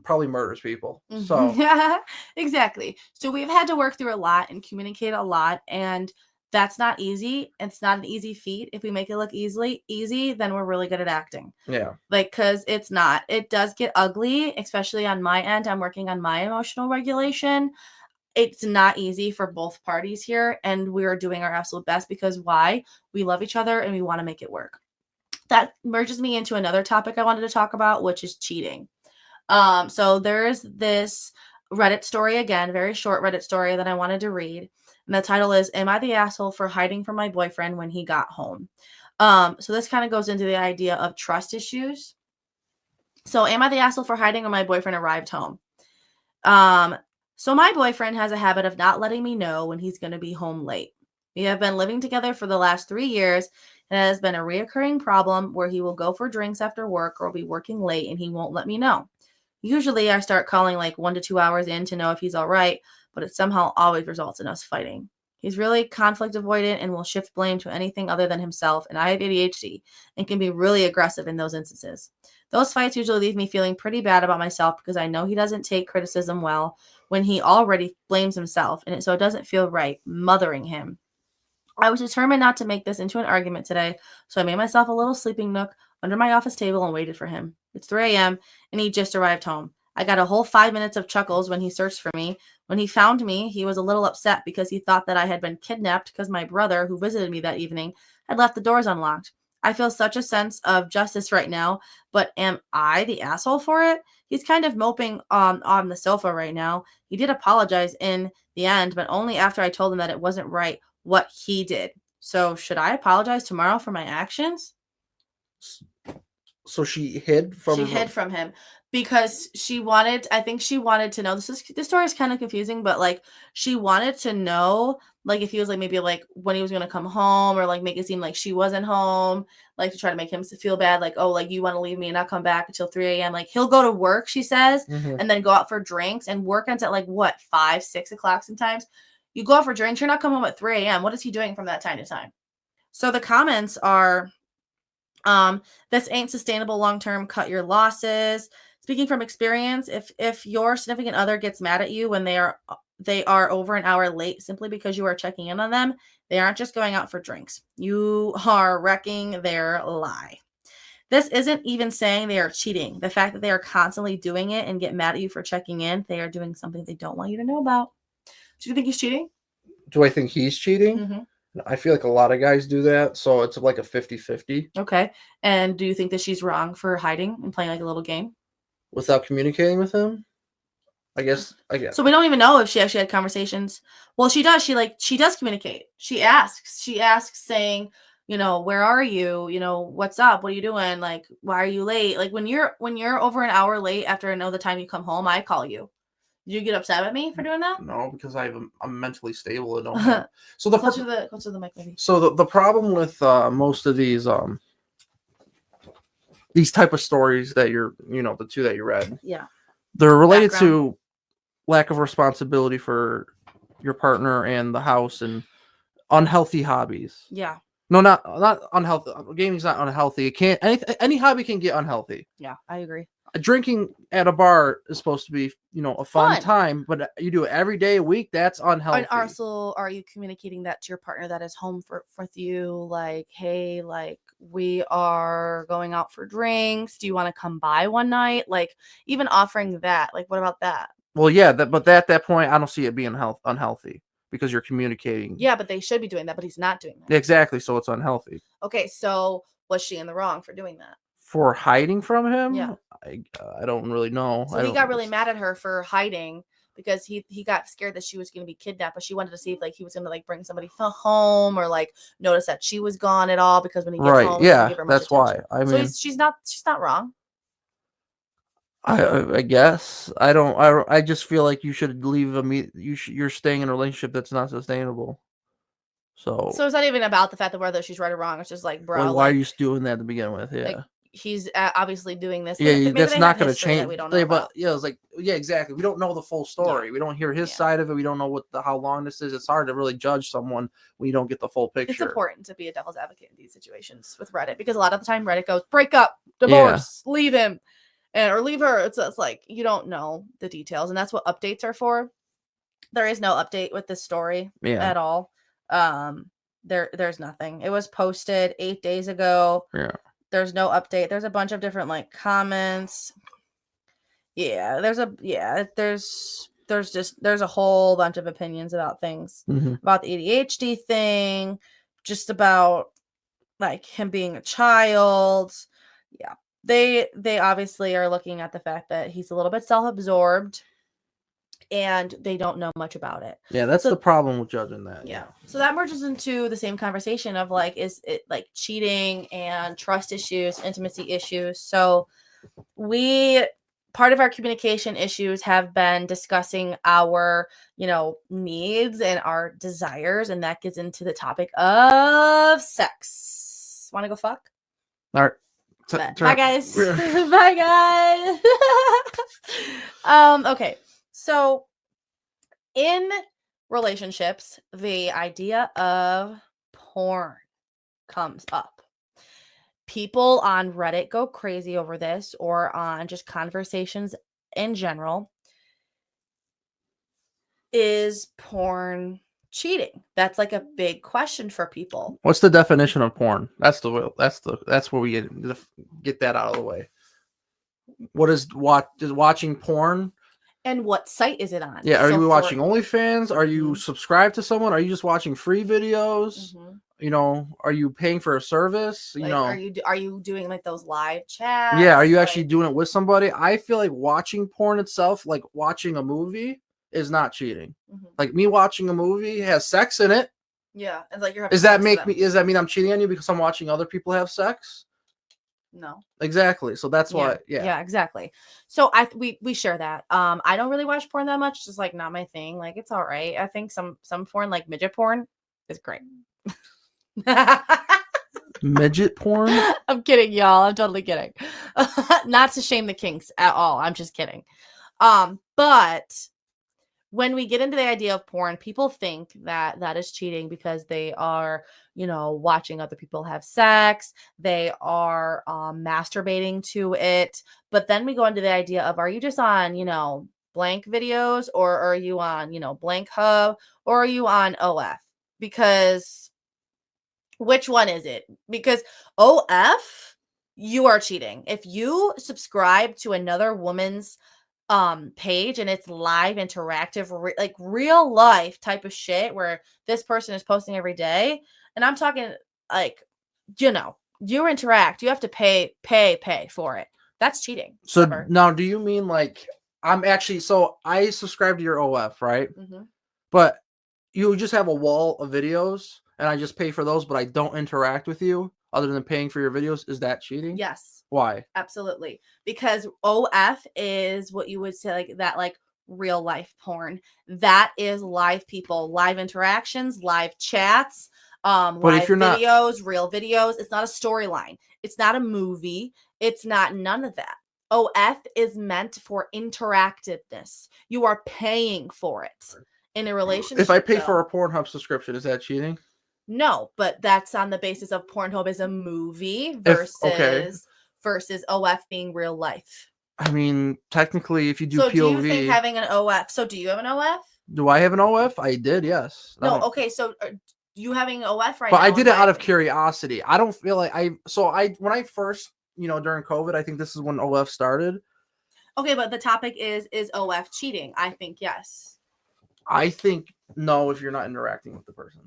Speaker 1: probably murders people. So
Speaker 2: yeah, exactly. So we've had to work through a lot and communicate a lot, and that's not easy. It's not an easy feat. If we make it look easy, then we're really good at acting.
Speaker 1: Yeah.
Speaker 2: Like, because it's not. It does get ugly, especially on my end. I'm working on my emotional regulation. It's not easy for both parties here, and we are doing our absolute best because why? We love each other and we want to make it work. That merges me into another topic I wanted to talk about, which is cheating. So there's this Reddit story, again, very short Reddit story that I wanted to read. And the title is, Am I the Asshole for Hiding from My Boyfriend When He Got Home? So this kind of goes into the idea of trust issues. So am I the asshole for hiding when my boyfriend arrived home? So my boyfriend has a habit of not letting me know when he's going to be home late. We have been living together for the last 3 years, and it has been a reoccurring problem where he will go for drinks after work or be working late and he won't let me know. Usually I start calling like 1 to 2 hours in to know if he's all right, but it somehow always results in us fighting. He's really conflict avoidant and will shift blame to anything other than himself, and I have ADHD and can be really aggressive in those instances. Those fights usually leave me feeling pretty bad about myself because I know he doesn't take criticism well when he already blames himself, and so it doesn't feel right mothering him. I was determined not to make this into an argument today, so I made myself a little sleeping nook under my office table and waited for him. It's 3 a.m., and he just arrived home. I got a whole 5 minutes of chuckles when he searched for me. When he found me, he was a little upset because he thought that I had been kidnapped because my brother, who visited me that evening, had left the doors unlocked. I feel such a sense of justice right now, but am I the asshole for it? He's kind of moping on the sofa right now. He did apologize in the end, but only after I told him that it wasn't right what he did. So should I apologize tomorrow for my actions?
Speaker 1: So she hid from
Speaker 2: him because I think she wanted to know, this story is kind of confusing, but like she wanted to know like if he was like maybe like when he was going to come home, or like make it seem like she wasn't home, like to try to make him feel bad, like, oh, like you want to leave me and not come back until 3 a.m. Like he'll go to work, she says, and then go out for drinks, and work ends at like what, 5, 6 o'clock sometimes. You go out for drinks, you're not coming home at 3 a.m. What is he doing from that time to time? So the comments are, this ain't sustainable long-term, cut your losses. Speaking from experience, if your significant other gets mad at you when they are over an hour late simply because you are checking in on them, they aren't just going out for drinks. You are wrecking their lie. This isn't even saying they are cheating. The fact that they are constantly doing it and get mad at you for checking in, they are doing something they don't want you to know about. Do you think he's cheating?
Speaker 1: Do I think he's cheating? Mm-hmm. I feel like a lot of guys do that, so it's like a 50-50.
Speaker 2: Okay. And do you think that she's wrong for hiding and playing like a little game?
Speaker 1: Without communicating with him? I guess.
Speaker 2: So we don't even know if she actually had conversations. Well, she does. She does communicate. She asks saying, where are you? What's up? What are you doing? Like, why are you late? Like when you're over an hour late after the time you come home, I call you. Did you get upset at me for doing that?
Speaker 1: No, because I'm mentally stable. I don't have... So the
Speaker 2: close to the mic, maybe.
Speaker 1: So the problem with most of these type of stories that you're, the two that you read,
Speaker 2: yeah,
Speaker 1: they're related to lack of responsibility for your partner and the house and unhealthy hobbies.
Speaker 2: Yeah.
Speaker 1: No, not unhealthy. Gaming's not unhealthy. It can't. Any hobby can get unhealthy.
Speaker 2: Yeah, I agree.
Speaker 1: Drinking at a bar is supposed to be, a fun time, but you do it every day, a week. That's unhealthy.
Speaker 2: And also, are you communicating that to your partner that is home with you? Like, hey, like we are going out for drinks. Do you want to come by one night? Like, even offering that. Like, what about that?
Speaker 1: Well, yeah, but at that point, I don't see it being unhealthy because you're communicating.
Speaker 2: Yeah, but they should be doing that, but he's not doing that.
Speaker 1: Exactly, so it's unhealthy.
Speaker 2: Okay, so was she in the wrong for doing that?
Speaker 1: For hiding from him?
Speaker 2: Yeah.
Speaker 1: I don't really know.
Speaker 2: So he got really mad at her for hiding because he got scared that she was going to be kidnapped, but she wanted to see if like he was going to like bring somebody home or like notice that she was gone at all, because when he gets home,
Speaker 1: yeah, give her that's attention. Why. I mean,
Speaker 2: so she's not wrong.
Speaker 1: I guess I just feel like you should leave you're staying in a relationship that's not sustainable. So
Speaker 2: it's not even about the fact that whether she's right or wrong. It's just like, bro,
Speaker 1: why are you doing that to begin with? Yeah.
Speaker 2: Like, he's obviously doing this.
Speaker 1: Yeah,
Speaker 2: Maybe
Speaker 1: that's
Speaker 2: they
Speaker 1: not
Speaker 2: have
Speaker 1: going to
Speaker 2: history
Speaker 1: change.
Speaker 2: that we don't know
Speaker 1: But
Speaker 2: about.
Speaker 1: yeah, it's like, yeah, exactly. We don't know the full story. We don't hear his side of it. We don't know how long this is. It's hard to really judge someone when you don't get the full picture.
Speaker 2: It's important to be a devil's advocate in these situations with Reddit, because a lot of the time Reddit goes, break up, divorce, leave him, or leave her. It's like, you don't know the details, and that's what updates are for. There is no update with this story at all. There's nothing. It was posted 8 days ago.
Speaker 1: Yeah.
Speaker 2: There's no update. There's a bunch of different like comments. Yeah, there's a whole bunch of opinions about things, about the ADHD thing, just about like him being a child. Yeah. They obviously are looking at the fact that he's a little bit self-absorbed and they don't know much about it.
Speaker 1: Yeah, that's the problem with judging that.
Speaker 2: Yeah. So that merges into the same conversation of like, is it like cheating and trust issues, intimacy issues? So part of our communication issues have been discussing our, needs and our desires, and that gets into the topic of sex. Want to go fuck?
Speaker 1: All right.
Speaker 2: Bye guys. Bye guys. Okay. So in relationships, the idea of porn comes up. People on Reddit go crazy over this, or on just conversations in general. Is porn cheating? That's like a big question for people.
Speaker 1: What's the definition of porn? That's where we get that out of the way. What is watching porn?
Speaker 2: And what site is it on?
Speaker 1: Yeah, are you watching OnlyFans? Are you subscribed to someone? Are you just watching free videos? Are you paying for a service?
Speaker 2: Are you doing like those live chats?
Speaker 1: Yeah, are you actually doing it with somebody? I feel like watching porn itself, like watching a movie, is not cheating. Like me watching a movie has sex in it.
Speaker 2: Yeah, it's like you're.
Speaker 1: Does that mean I'm cheating on you because I'm watching other people have sex?
Speaker 2: No.
Speaker 1: Exactly. So that's why.
Speaker 2: Yeah, exactly. So we share that. I don't really watch porn that much. It's just like not my thing. Like it's all right. I think some porn, like midget porn, is great.
Speaker 1: Midget porn?
Speaker 2: I'm kidding, y'all. I'm totally kidding. Not to shame the kinks at all. I'm just kidding. But when we get into the idea of porn, people think that is cheating because they are, watching other people have sex. They are masturbating to it. But then we go into the idea of, are you just on, blank videos, or are you on, blank hub, or are you on OF? Because which one is it? Because OF, you are cheating. If you subscribe to another woman's page and it's live, interactive, like real life type of shit where this person is posting every day, and I'm talking like, you interact, you have to pay for it. That's cheating.
Speaker 1: So now, do you mean like I subscribe to your OF, right? But you just have a wall of videos and I just pay for those, but I don't interact with you other than paying for your videos? Is that cheating?
Speaker 2: Yes.
Speaker 1: Why?
Speaker 2: Absolutely. Because OF is what you would say like that, like real life porn. That is live people, live interactions, live chats, live videos, real videos. It's not a storyline. It's not a movie. It's not none of that. OF is meant for interactiveness. You are paying for it in a relationship.
Speaker 1: If I pay for a Pornhub subscription, is that cheating?
Speaker 2: No, but that's on the basis of Pornhub is a movie versus OF being real life.
Speaker 1: I mean, technically, if you do POV.
Speaker 2: So do you think having an OF? So do you have an OF?
Speaker 1: Do I have an OF? I did, yes.
Speaker 2: No, okay. So you having an OF right now?
Speaker 1: But I did it out of curiosity. I don't feel like when I first, during COVID, I think this is when OF started.
Speaker 2: Okay, but the topic is OF cheating? I think yes.
Speaker 1: I think no, if you're not interacting with the person.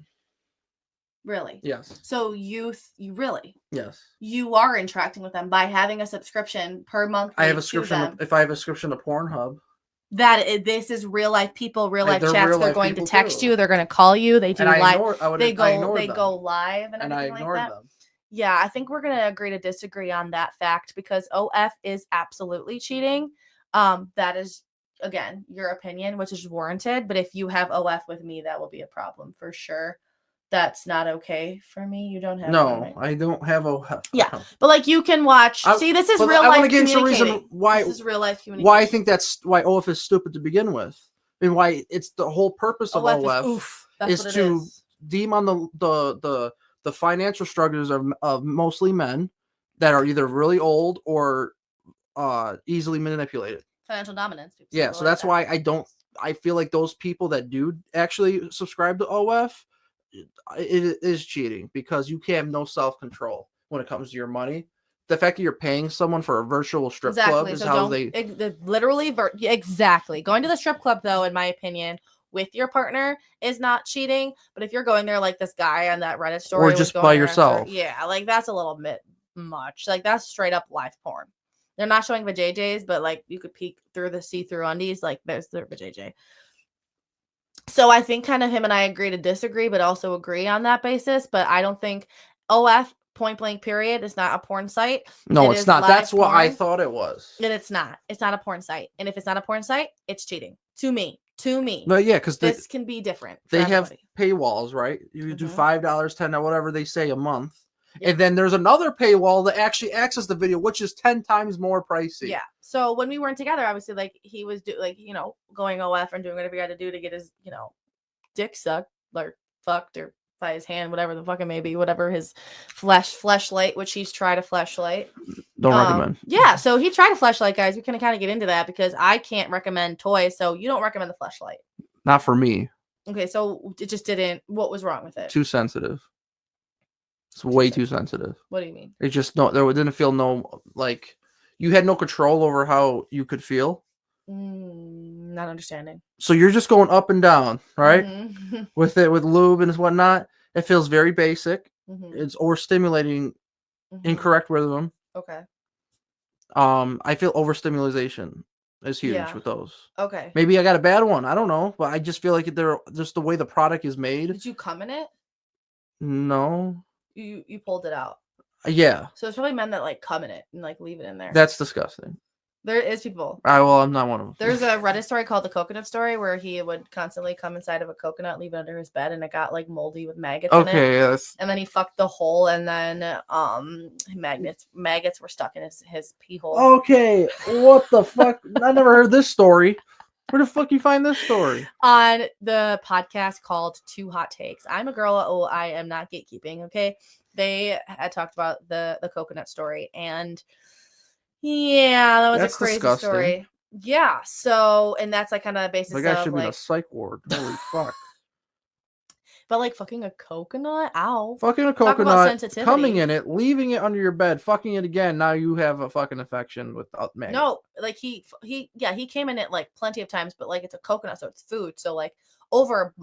Speaker 2: Really?
Speaker 1: Yes.
Speaker 2: So you really?
Speaker 1: Yes.
Speaker 2: You are interacting with them by having a subscription per month.
Speaker 1: I have a subscription. If I have a subscription to Pornhub.
Speaker 2: This is real life people, real life chats. They're going to text you. They're going to call you. They do live. They go live and everything like that.
Speaker 1: Them.
Speaker 2: Yeah, I think we're going to agree to disagree on that fact because OF is absolutely cheating. That is, again, your opinion, which is warranted. But if you have OF with me, that will be a problem for sure. That's not okay for me. You don't have
Speaker 1: No,
Speaker 2: right?
Speaker 1: I don't have OF.
Speaker 2: Yeah, but like you can watch. See, this is real life communicating. This is real life communicating.
Speaker 1: Why I think that's why OF is stupid to begin with, and why it's the whole purpose of OF is to deem on the financial struggles of mostly men that are either really old or easily manipulated.
Speaker 2: Financial dominance.
Speaker 1: Yeah, so that's why I feel like those people that do actually subscribe to OF, it is cheating because you can have no self-control when it comes to your money. The fact that you're paying someone for a virtual strip club is how they
Speaker 2: literally exactly. Going to the strip club, though, in my opinion, with your partner is not cheating. But if you're going there like this guy on that Reddit story,
Speaker 1: or just by yourself,
Speaker 2: yeah, like that's a little bit much. Like that's straight up live porn. They're not showing vajayjays, but like you could peek through the see-through undies. Like there's the vajayjay. So I think kind of him and I agree to disagree, but also agree on that basis. But I don't think OF point blank period is not a porn site.
Speaker 1: No, it's not. That's what I thought it was.
Speaker 2: And it's not. It's not a porn site. And if it's not a porn site, it's cheating. To me.
Speaker 1: But yeah, because
Speaker 2: this can be different.
Speaker 1: They have paywalls, right? You do $5, $10, whatever they say a month. Yep. And then there's another paywall that actually access the video, which is 10 times more pricey.
Speaker 2: Yeah. So when we weren't together, obviously, like he was going OF and doing whatever he had to do to get his, dick sucked or fucked or by his hand, whatever the fuck it may be, whatever his fleshlight, which he's tried a fleshlight.
Speaker 1: Don't recommend.
Speaker 2: Yeah. So he tried a fleshlight, guys. We can kind of get into that because I can't recommend toys. So you don't recommend the fleshlight.
Speaker 1: Not for me.
Speaker 2: Okay. So it just didn't. What was wrong with it?
Speaker 1: Too sensitive. It's way too sensitive.
Speaker 2: What do you mean?
Speaker 1: It just there didn't feel like you had no control over how you could feel.
Speaker 2: Not understanding.
Speaker 1: So you're just going up and down, right? Mm-hmm. with lube and whatnot. It feels very basic. Mm-hmm. It's overstimulating, incorrect rhythm.
Speaker 2: Okay.
Speaker 1: I feel overstimulation is huge with those.
Speaker 2: Okay.
Speaker 1: Maybe I got a bad one. I don't know, but I just feel like they're just the way the product is made.
Speaker 2: Did you come in it?
Speaker 1: No.
Speaker 2: You pulled it out.
Speaker 1: Yeah.
Speaker 2: So it's probably men that like come in it and like leave it in there.
Speaker 1: That's disgusting.
Speaker 2: There is people.
Speaker 1: I'm not one of them.
Speaker 2: There's a Reddit story called the coconut story where he would constantly come inside of a coconut, leave it under his bed, and it got like moldy with maggots in it.
Speaker 1: Yes.
Speaker 2: And then he fucked the hole, and then maggots were stuck in his pee hole.
Speaker 1: Okay, what the fuck? I never heard this story. Where the fuck you find this story?
Speaker 2: On the podcast called Two Hot Takes. I'm a girl. I am not gatekeeping. Okay, they had talked about the coconut story, and yeah, that was a crazy story. Yeah, so and that's like kind of the basis.
Speaker 1: The guy should be in a psych ward. Holy fuck!
Speaker 2: But like fucking a coconut, ow!
Speaker 1: Fucking a coconut, coming in it, leaving it under your bed, fucking it again. Now you have a fucking infection with maggots.
Speaker 2: No, like he came in it like plenty of times, but like it's a coconut, so it's food. So like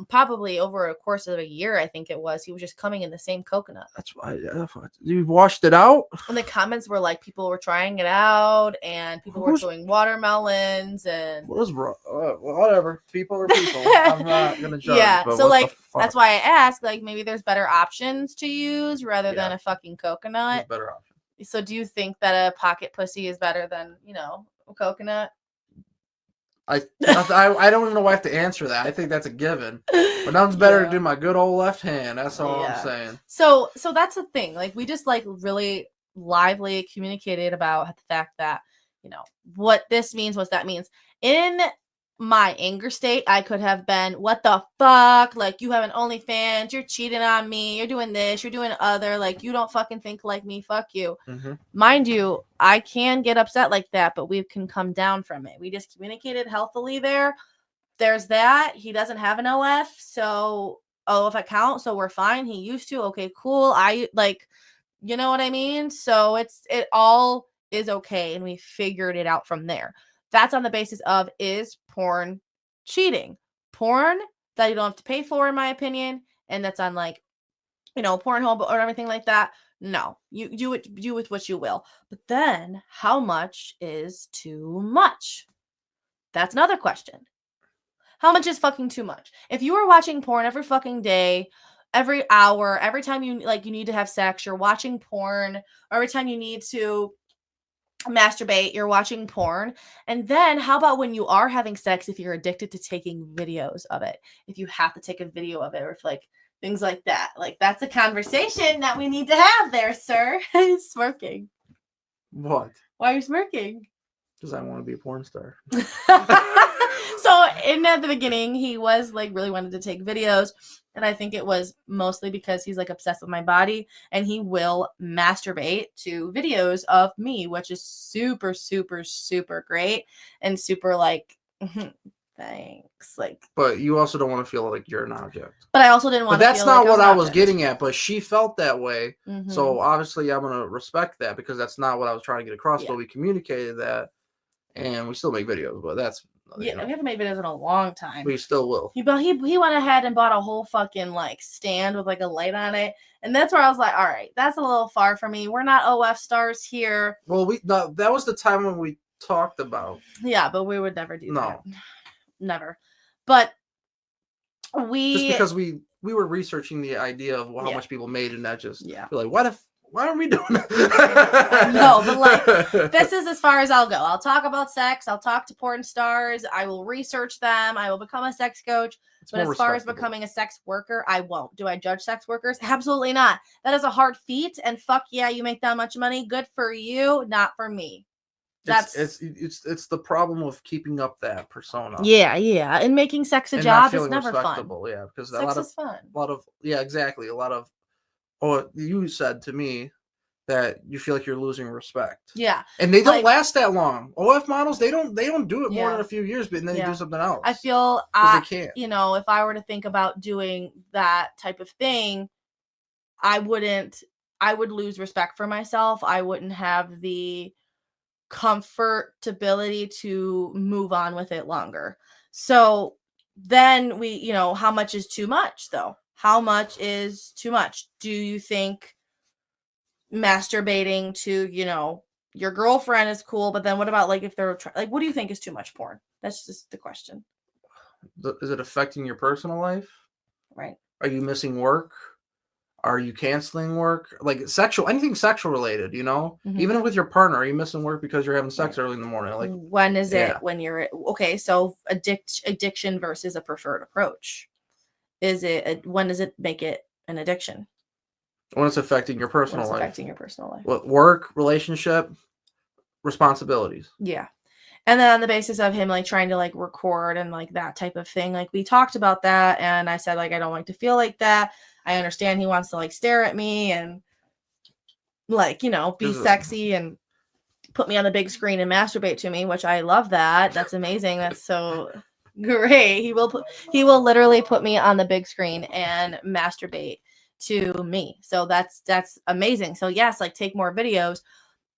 Speaker 2: probably over a course of a year, I think it was, he was just coming in the same coconut.
Speaker 1: That's why you washed it out.
Speaker 2: And the comments were like people were trying it out, and people were doing watermelons and
Speaker 1: what is wrong? Whatever, people are people. I'm not gonna judge.
Speaker 2: Yeah, so like that's why I asked, like maybe there's better options to use rather than a fucking coconut.
Speaker 1: There's better option.
Speaker 2: So do you think that a pocket pussy is better than a coconut?
Speaker 1: I don't know why I have to answer that. I think that's a given. But nothing's better to do my good old left hand. That's all I'm saying.
Speaker 2: So that's the thing. Like we just like really lively communicated about the fact that what this means, what that means. In my anger state, I could have been, what the fuck? Like, you have an OnlyFans, you're cheating on me, you're doing this, you're doing other, like, you don't fucking think like me, fuck you. Mm-hmm. Mind you, I can get upset like that, but we can come down from it. We just communicated healthily there. There's that. He doesn't have an OF, so OF account, so we're fine. He used to. Okay, cool. I like, you know what I mean? So it all is okay, and we figured it out from there. That's on the basis of, is porn cheating? Porn that you don't have to pay for, in my opinion, and that's on like, Pornhub or everything like that. No, you do with what you will. But then, how much is too much? That's another question. How much is fucking too much? If you were watching porn every fucking day, every hour, every time you need to have sex, you're watching porn, or every time you need to masturbate, you're watching porn. And then how about when you are having sex, if you're addicted to taking videos of it, if you have to take a video of it, or if like things like that, like that's a conversation that we need to have there, sir. He's smirking.
Speaker 1: What?
Speaker 2: Why are you smirking?
Speaker 1: Because I want to be a porn star.
Speaker 2: So at the beginning, he was like really wanted to take videos. And I think it was mostly because he's like obsessed with my body, and he will masturbate to videos of me, which is super, super, super great and super like, thanks. Like,
Speaker 1: but you also don't want to feel like you're an object.
Speaker 2: But I also didn't want.
Speaker 1: But that's not what I was
Speaker 2: object.
Speaker 1: getting at. But she felt that way, so obviously I'm gonna respect that because that's not what I was trying to get across. But we communicated that, and we still make videos. But that's.
Speaker 2: We haven't made videos in a long time.
Speaker 1: We still will.
Speaker 2: He went ahead and bought a whole fucking like stand with like a light on it, and that's where I was like, all right, that's a little far for me. We're not OF stars here.
Speaker 1: Well, that was the time when we talked about.
Speaker 2: Yeah, but we would never do that. Never. But just
Speaker 1: because we were researching the idea of how much people made, and that just
Speaker 2: we're
Speaker 1: like, why are we doing that?
Speaker 2: No, but like, this is as far as I'll go. I'll talk about sex. I'll talk to porn stars. I will research them. I will become a sex coach. But as far as becoming a sex worker, I won't. Do I judge sex workers? Absolutely not. That is a hard feat. And fuck yeah, you make that much money. Good for you, not for me.
Speaker 1: It's the problem with keeping up that persona.
Speaker 2: Yeah, and making sex a job is never fun.
Speaker 1: Yeah, because
Speaker 2: sex is fun.
Speaker 1: Exactly. A lot of. Oh, you said to me that you feel like you're losing respect.
Speaker 2: Yeah.
Speaker 1: And they don't last that long. OF models, they don't do it more than a few years, but then they do something else.
Speaker 2: I feel
Speaker 1: they can't.
Speaker 2: If I were to think about doing that type of thing, I would lose respect for myself. I wouldn't have the comfortability to move on with it longer. So then how much is too much though? How much is too much? Do you think masturbating to, your girlfriend is cool, but then what about like if they're like, what do you think is too much porn? That's just the question.
Speaker 1: Is it affecting your personal life?
Speaker 2: Right.
Speaker 1: Are you missing work? Are you canceling work? Like anything sexual related, Even with your partner, are you missing work because you're having sex early in the morning? Like,
Speaker 2: when is it when you're okay? So addiction versus a preferred approach. When does it make it an addiction?
Speaker 1: When it's affecting your personal life.
Speaker 2: Affecting your personal life.
Speaker 1: What, work, relationship, responsibilities.
Speaker 2: Yeah. And then on the basis of him like trying to like record and like that type of thing, like we talked about that, and I said like I don't like to feel like that. I understand he wants to like stare at me and like, be sexy and put me on the big screen and masturbate to me, which I love that. That's amazing. That's so great. He will literally put me on the big screen and masturbate to me. So that's amazing. So yes, like take more videos.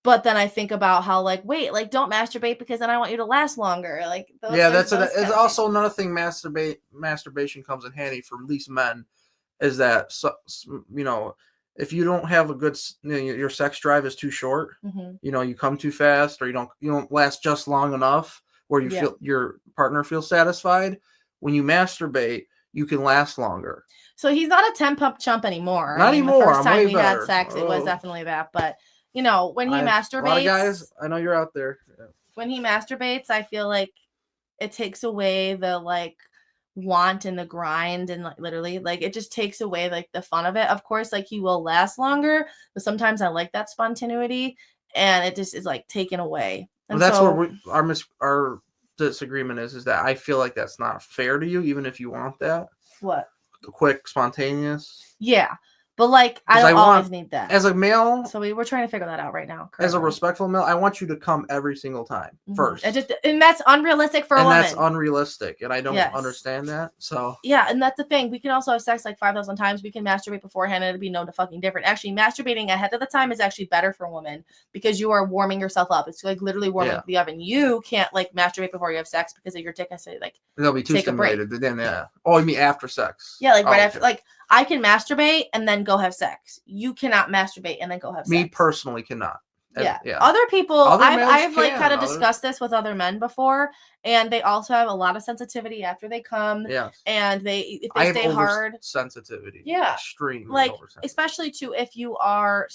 Speaker 2: But then I think about how like, wait, like don't masturbate because then I want you to last longer. Like
Speaker 1: it's also another thing. Masturbation comes in handy for at least men. Is that if you don't have a good, your sex drive is too short. You come too fast, or you don't last just long enough where you feel your partner feels satisfied. When you masturbate, you can last longer.
Speaker 2: So he's not a 10-pump chump anymore.
Speaker 1: Not anymore.
Speaker 2: The first time we had sex, it was definitely that. But when he masturbates,
Speaker 1: a lot of guys, I know you're out there.
Speaker 2: When he masturbates, I feel like it takes away the like want and the grind, and like literally like it just takes away like the fun of it. Of course, like he will last longer, but sometimes I like that spontaneity, and it just is like taken away. And
Speaker 1: that's where our disagreement is that I feel like that's not fair to you, even if you want that.
Speaker 2: What?
Speaker 1: The quick, spontaneous.
Speaker 2: Yeah. But like, I don't always need that.
Speaker 1: As a male.
Speaker 2: So we're trying to figure that out right now.
Speaker 1: As a respectful male, I want you to come every single time first.
Speaker 2: And that's unrealistic for a woman.
Speaker 1: And that's unrealistic. And I don't understand that. So.
Speaker 2: Yeah. And that's the thing. We can also have sex like 5,000 times. We can masturbate beforehand and it'd be no fucking different. Actually, masturbating ahead of the time is actually better for women because you are warming yourself up. It's like literally warming up the oven. You can't like masturbate before you have sex because of your dick has to like.
Speaker 1: They'll be too stimulated. Then Oh, you mean after sex?
Speaker 2: Yeah. Like right after. Like I can masturbate and then go have sex. You cannot masturbate and then go have sex.
Speaker 1: Me personally cannot.
Speaker 2: Yeah.
Speaker 1: Yeah.
Speaker 2: Other people,
Speaker 1: Other
Speaker 2: I've
Speaker 1: males
Speaker 2: like
Speaker 1: can,
Speaker 2: kind of
Speaker 1: other-
Speaker 2: discussed this with other men before, and they also have a lot of sensitivity after they come.
Speaker 1: Yes.
Speaker 2: And if
Speaker 1: I
Speaker 2: they
Speaker 1: have
Speaker 2: stay hard,
Speaker 1: sensitivity.
Speaker 2: Yeah.
Speaker 1: Extremely
Speaker 2: like
Speaker 1: oversensitive.
Speaker 2: especially to if you are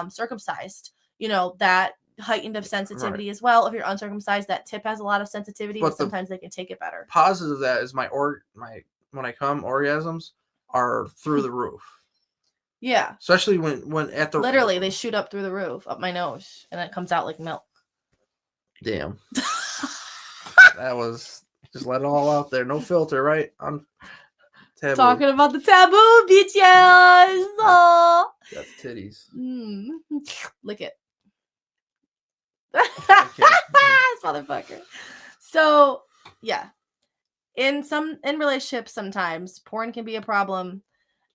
Speaker 2: circumcised, you know, that heightened of sensitivity as well. If you're uncircumcised, that tip has a lot of sensitivity, but sometimes they can take it better.
Speaker 1: Positive of that is my when I come, orgasms are through the roof.
Speaker 2: Yeah.
Speaker 1: Especially when at the
Speaker 2: literally they shoot up through the roof, up my nose, and it comes out like milk.
Speaker 1: Damn. That was just let it all out there. No filter, right? I'm Taboo.
Speaker 2: Talking about the taboo, bitches. Oh.
Speaker 1: That's titties.
Speaker 2: Lick it. This motherfucker. So yeah. In relationships, sometimes porn can be a problem.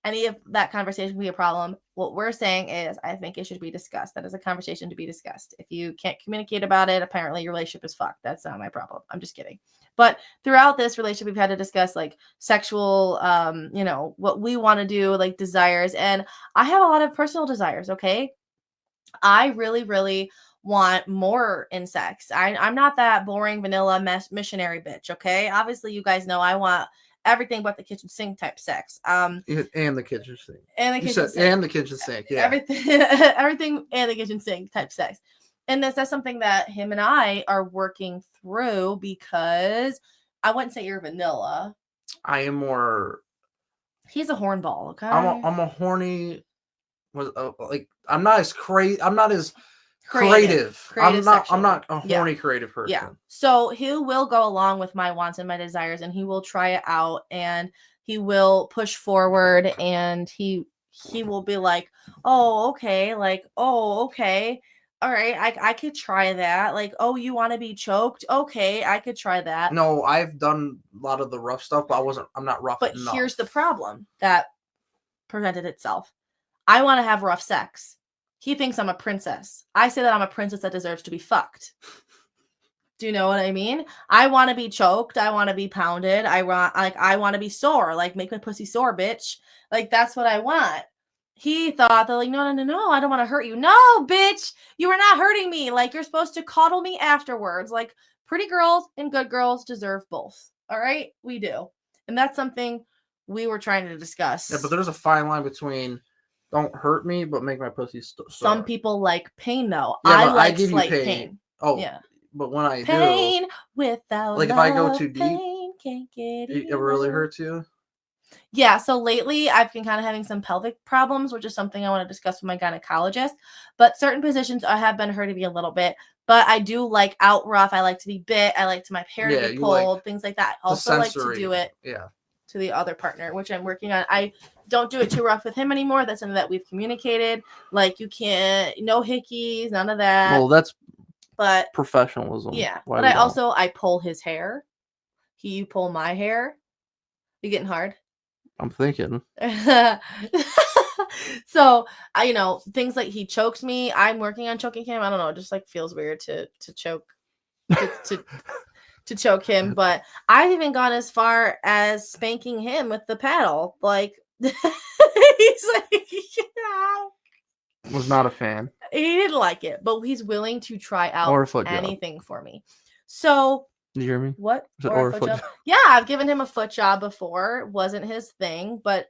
Speaker 2: Any of that conversation can be a problem. What we're saying is, I think it should be discussed. That is a conversation to be discussed. If you can't communicate about it, apparently your relationship is fucked. That's not my problem. I'm just kidding. But throughout this relationship, we've had to discuss like sexual, you know, what we want to do, like desires. And I have a lot of personal desires. Okay. I really, really want more in sex. I'm not that boring vanilla missionary bitch. Okay. Obviously, you guys know I want everything but the kitchen sink type sex.
Speaker 1: And the kitchen sink.
Speaker 2: And the kitchen sink.
Speaker 1: And the kitchen sink. Yeah.
Speaker 2: Everything and the kitchen sink type sex. And that's something that him and I are working through, because I wouldn't say you're vanilla.
Speaker 1: I am more.
Speaker 2: He's a hornball. Okay.
Speaker 1: I'm a horny. Like I'm not as crazy. I'm not as creative. I'm not a horny creative person.
Speaker 2: Yeah. So he will go along with my wants and my desires, and he will try it out, and he will push forward, and he will be like, oh, okay. Like, oh, okay. All right. I could try that. Like, oh, you want to be choked? Okay. I could try that.
Speaker 1: No, I've done a lot of the rough stuff, but I'm not rough enough.
Speaker 2: But here's the problem that presented itself. I want to have rough sex. He thinks I'm a princess. I say that I'm a princess that deserves to be fucked. Do you know what I mean? I want to be choked. I want to be pounded. I want to be sore. Like, make my pussy sore, bitch. Like, that's what I want. He thought that, like, no, I don't want to hurt you. No, bitch, you are not hurting me. Like, you're supposed to coddle me afterwards. Like, pretty girls and good girls deserve both. All right? We do. And that's something we were trying to discuss.
Speaker 1: Yeah, but there's a fine line between don't hurt me, but make my pussy sore.
Speaker 2: Some people like pain, though.
Speaker 1: Yeah,
Speaker 2: I
Speaker 1: like
Speaker 2: give slight pain.
Speaker 1: Oh,
Speaker 2: yeah.
Speaker 1: But when I
Speaker 2: pain without
Speaker 1: like,
Speaker 2: love,
Speaker 1: if I go too deep,
Speaker 2: pain can't get
Speaker 1: it really hurts you.
Speaker 2: Yeah. So lately, I've been kind of having some pelvic problems, which is something I want to discuss with my gynecologist. But certain positions have been hurting me a little bit. But I do like out rough. I like to be bit. I like my hair to be pulled, like things like that. Also like to do it.
Speaker 1: Yeah.
Speaker 2: To the other partner, which I'm working on. I don't do it too rough with him anymore. That's something that we've communicated. Like, you can't, no hickeys, none of that.
Speaker 1: Well, that's
Speaker 2: but
Speaker 1: professionalism.
Speaker 2: Yeah. But I pull his hair. You pull my hair. You getting hard?
Speaker 1: I'm thinking.
Speaker 2: So things like he chokes me. I'm working on choking him. I don't know. It just like feels weird to choke. To choke him, but I've even gone as far as spanking him with the paddle. Like, he's like,
Speaker 1: was not a fan.
Speaker 2: He didn't like it, but he's willing to try out
Speaker 1: or a foot
Speaker 2: anything
Speaker 1: job.
Speaker 2: For me. So,
Speaker 1: you hear me?
Speaker 2: What?
Speaker 1: Or a foot job?
Speaker 2: Yeah, I've given him a foot job before. It wasn't his thing, but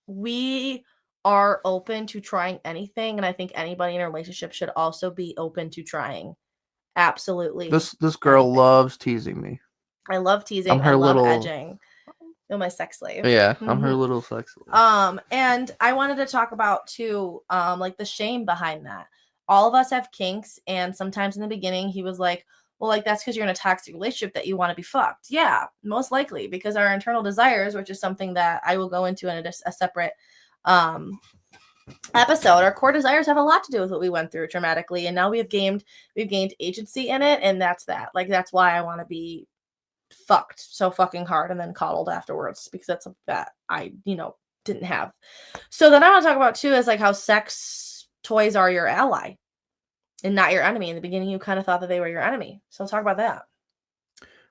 Speaker 2: we are open to trying anything, and I think anybody in a relationship should also be open to trying. Absolutely.
Speaker 1: This girl loves teasing me.
Speaker 2: I love teasing. I love edging. You're my sex slave.
Speaker 1: Yeah, I'm her little sex
Speaker 2: slave. And I wanted to talk about too, like the shame behind that. All of us have kinks, and sometimes in the beginning he was like, well, like that's because you're in a toxic relationship that you want to be fucked. Yeah, most likely, because our internal desires, which is something that I will go into in a separate episode, our core desires have a lot to do with what we went through traumatically, and now we've gained agency in it, and that's why I want to be fucked so fucking hard and then coddled afterwards, because that's something that I didn't have. So then I want to talk about too is like how sex toys are your ally and not your enemy. In the beginning you kind of thought that they were your enemy, so talk about that.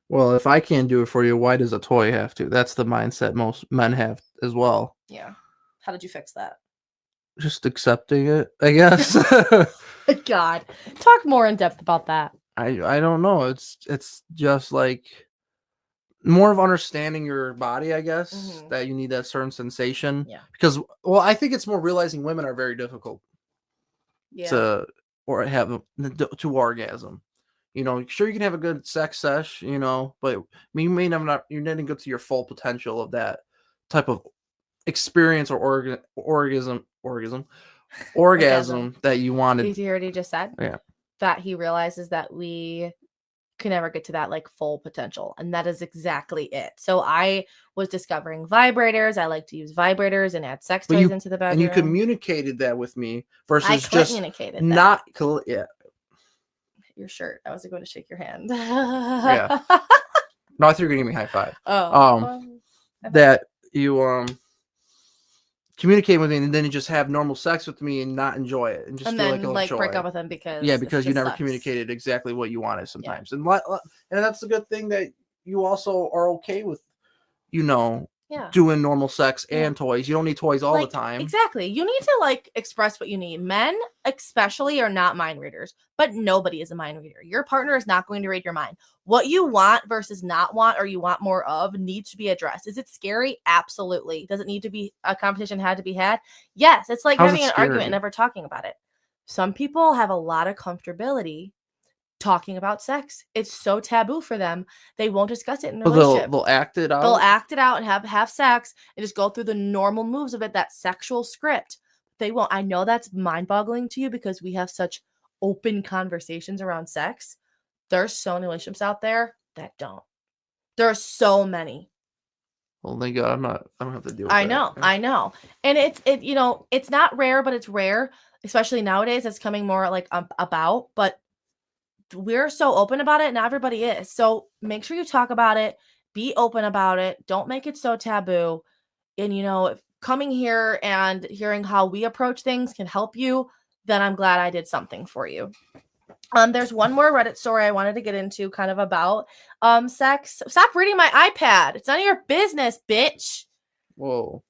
Speaker 1: Well, if I can't do it for you, why does a toy have to? That's the mindset most men have as well.
Speaker 2: Yeah. How did you fix that?
Speaker 1: just accepting it, I guess.
Speaker 2: God, talk more in depth about that.
Speaker 1: I don't know. It's just like more of understanding your body, I guess, that you need that certain sensation.
Speaker 2: Yeah.
Speaker 1: Because, well, I think it's more realizing women are very difficult to orgasm. You know, sure, you can have a good sex sesh, you know, but you may not you didn't get to your full potential of that type of experience or orgasm that you wanted.
Speaker 2: Did you hear what he just said?
Speaker 1: Yeah.
Speaker 2: That he realizes that we can never get to that like full potential, and that is exactly it. So I was discovering vibrators. I like to use vibrators and add sex toys into the bedroom.
Speaker 1: And you communicated that with me versus just not. Yeah.
Speaker 2: Your shirt. I was going to shake your hand.
Speaker 1: Yeah. No, I thought you were gonna give me a high five.
Speaker 2: Oh.
Speaker 1: That you communicate with me and then you just have normal sex with me and not enjoy it and just feel
Speaker 2: then
Speaker 1: like
Speaker 2: break up with him because
Speaker 1: you never communicated exactly what you wanted sometimes. And that's a good thing that you also are okay with, you know, doing normal sex and toys. You don't need toys all the time.
Speaker 2: Exactly. You need to like express what you need. Men especially are not mind readers, but nobody is a mind reader. Your partner is not going to read your mind. What you want versus not want or you want more of needs to be addressed. Is it scary? Absolutely. Does it need to be a competition had to be had? Yes. It's like having an argument and never talking about it. Some people have a lot of comfortability talking about sex. It's so taboo for them. They won't discuss it in a relationship.
Speaker 1: They'll act it out.
Speaker 2: They'll act it out and have sex and just go through the normal moves of it, that sexual script. They won't. I know that's mind-boggling to you because we have such open conversations around sex. There's so many relationships out there that don't. There are so many.
Speaker 1: Well, thank God I don't have to deal with
Speaker 2: that. I know. And it's not rare, but it's rare, especially nowadays. It's coming more like about, but we're so open about it. Not everybody is. So make sure you talk about it. Be open about it. Don't make it so taboo. And, coming here and hearing how we approach things can help you, then I'm glad I did something for you. There's one more Reddit story I wanted to get into kind of about sex. Stop reading my iPad. It's none of your business, bitch.
Speaker 1: Whoa.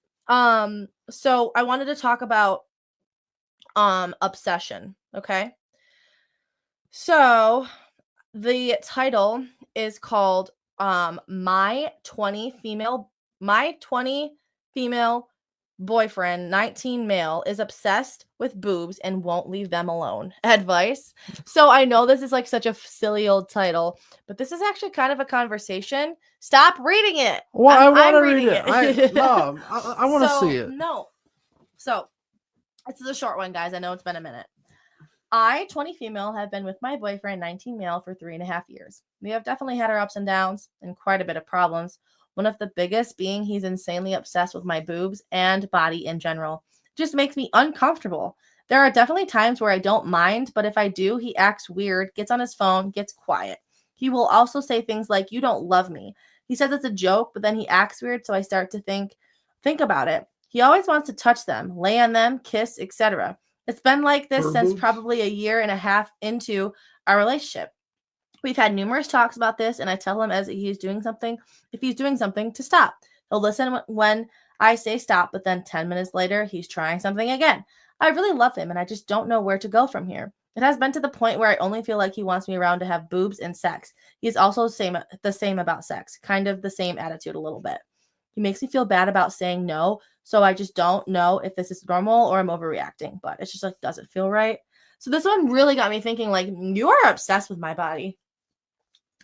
Speaker 2: So I wanted to talk about obsession. Okay. So the title is called My 20 Female Boyfriend, 19 male, is obsessed with boobs and won't leave them alone. Advice. So I know this is like such a silly old title, but this is actually kind of a conversation. Stop reading it.
Speaker 1: Well, I want to read it. I want to see it.
Speaker 2: No. So this is a short one, guys. I know it's been a minute. I, 20 female, have been with my boyfriend, 19 male, for 3.5 years. We have definitely had our ups and downs and quite a bit of problems. One of the biggest being he's insanely obsessed with my boobs and body in general. It just makes me uncomfortable. There are definitely times where I don't mind, but if I do, he acts weird, gets on his phone, gets quiet. He will also say things like, "You don't love me." He says it's a joke, but then he acts weird, so I start to think about it. He always wants to touch them, lay on them, kiss, etc. It's been like this since probably 1.5 years into our relationship. We've had numerous talks about this, and I tell him if he's doing something, to stop. He'll listen when I say stop, but then 10 minutes later, he's trying something again. I really love him, and I just don't know where to go from here. It has been to the point where I only feel like he wants me around to have boobs and sex. He's also the same about sex, kind of the same attitude a little bit. He makes me feel bad about saying no, so I just don't know if this is normal or I'm overreacting, but it's just like, does it feel right? So this one really got me thinking, like, you are obsessed with my body.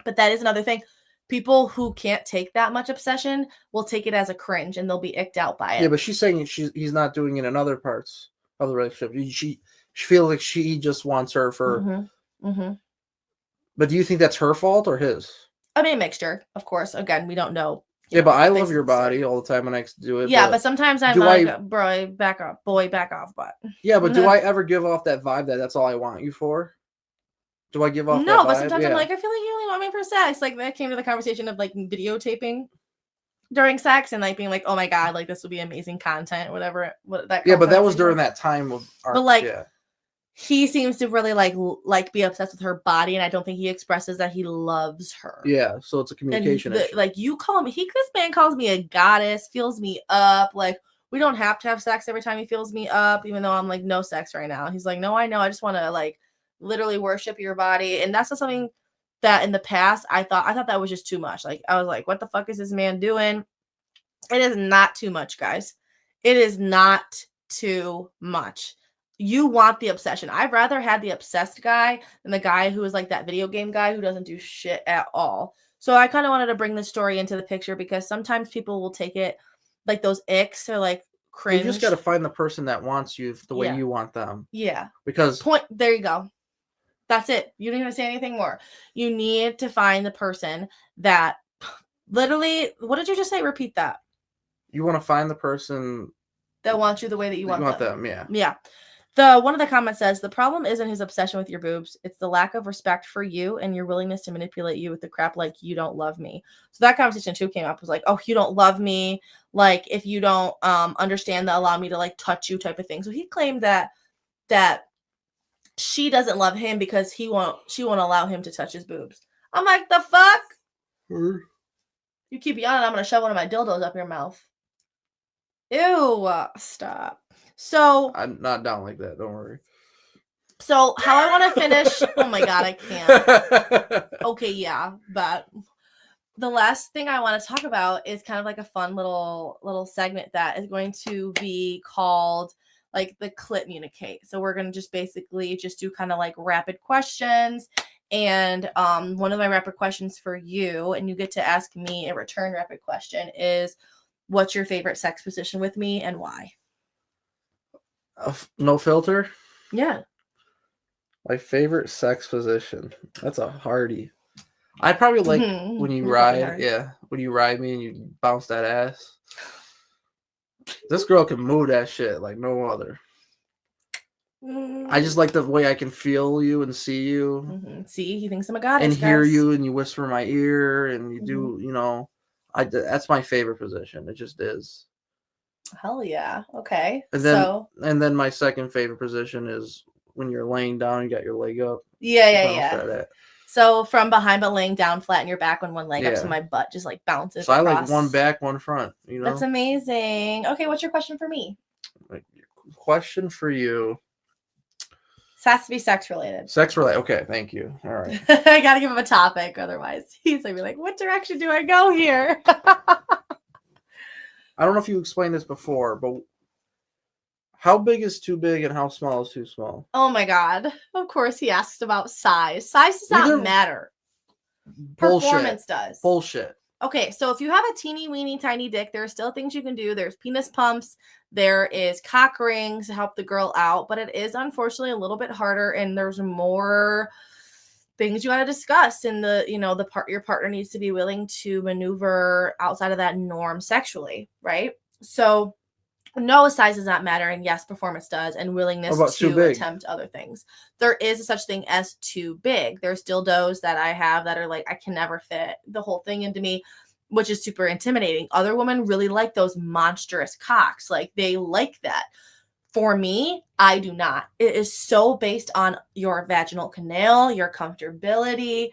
Speaker 2: But that is another thing. People who can't take that much obsession will take it as a cringe and they'll be icked out by it.
Speaker 1: Yeah, but she's saying he's not doing it in other parts of the relationship. She feels like she just wants her for... But do you think that's her fault or his?
Speaker 2: I mean, a mixture, of course. Again, we don't know.
Speaker 1: Yeah, but I love your body all the time and I do it.
Speaker 2: Yeah, but sometimes I'm like, boy, back off, but...
Speaker 1: Yeah, but do I ever give off that vibe that that's all I want you for? Do I give off that vibe?
Speaker 2: No, but sometimes I'm like, I feel like you only want me for sex. Like, that came to the conversation of, like, videotaping during sex and, like, being like, oh, my God, like, this would be amazing content, whatever.
Speaker 1: Yeah, but that was during that time of our...
Speaker 2: But, like, he seems to really, like be obsessed with her body, and I don't think he expresses that he loves her.
Speaker 1: Yeah, so it's a communication issue.
Speaker 2: Like, this man calls me a goddess, fills me up. Like, we don't have to have sex every time he fills me up, even though I'm like, no sex right now. He's like, no, I know. I just want to like literally worship your body. And that's not something that in the past I thought that was just too much. Like, I was like, what the fuck is this man doing? It is not too much, guys. It is not too much. You want the obsession. I'd rather had the obsessed guy than the guy who is like that video game guy who doesn't do shit at all. So I kind of wanted to bring this story into the picture because sometimes people will take it like those icks or like cringe.
Speaker 1: You just got to find the person that wants you the way you want them.
Speaker 2: Yeah.
Speaker 1: Because
Speaker 2: there you go. That's it. You don't even say anything more. You need to find the person that literally, what did you just say? Repeat that.
Speaker 1: You want to find the person
Speaker 2: that wants you the way that you want them.
Speaker 1: Yeah.
Speaker 2: Yeah. One of the comments says, the problem isn't his obsession with your boobs. It's the lack of respect for you and your willingness to manipulate you with the crap like you don't love me. So that conversation too came up. Was like, oh, you don't love me. Like if you don't understand that, allow me to like touch you type of thing. So he claimed that she doesn't love him because she won't allow him to touch his boobs. I'm like, the fuck? You keep yelling, I'm going to shove one of my dildos up your mouth. Ew, stop. So
Speaker 1: I'm not down like that. Don't worry.
Speaker 2: So how I want to finish. Oh my God, I can't. Okay, yeah, but the last thing I want to talk about is kind of like a fun little segment that is going to be called like the Clit Communicate. So we're going to just basically just do kind of like rapid questions. And one of my rapid questions for you, and you get to ask me a return rapid question, is what's your favorite sex position with me and why?
Speaker 1: No filter?
Speaker 2: Yeah.
Speaker 1: My favorite sex position. That's a hardie. I probably like when you ride. Yeah. When you ride me and you bounce that ass. This girl can move that shit like no other. I just like the way I can feel you and see you.
Speaker 2: Mm-hmm. See, he thinks I'm a goddess.
Speaker 1: And hear you and you whisper in my ear and you do, you know. That's my favorite position. It just is.
Speaker 2: Hell yeah. Okay.
Speaker 1: And then my second favorite position is when you're laying down, you got your leg up.
Speaker 2: Yeah. So from behind but laying down flat on your back on one leg up, so my butt just like bounces.
Speaker 1: So across. I like one back, one front, you know.
Speaker 2: That's amazing. Okay, what's your question for me?
Speaker 1: Question for you.
Speaker 2: This has to be sex related.
Speaker 1: Sex related. Okay, thank you. All right.
Speaker 2: I gotta give him a topic, otherwise he's gonna be like, "What direction do I go here?"
Speaker 1: I don't know if you explained this before, but how big is too big and how small is too small?
Speaker 2: Oh my God! Of course, he asked about size. Size does not matter.
Speaker 1: Bullshit.
Speaker 2: Performance does.
Speaker 1: Bullshit.
Speaker 2: Okay, so if you have a teeny weeny tiny dick, there are still things you can do. There's penis pumps. There is cock rings to help the girl out, but it is unfortunately a little bit harder, and there's more things you got to discuss. And your partner needs to be willing to maneuver outside of that norm sexually, right? So no, size does not matter, and yes, performance does, and willingness to attempt other things. There is a such thing as too big. There's dildos that I have that are like, I can never fit the whole thing into me, which is super intimidating. Other women really like those monstrous cocks. Like, they like that. For me, I do not. It is so based on your vaginal canal, your comfortability,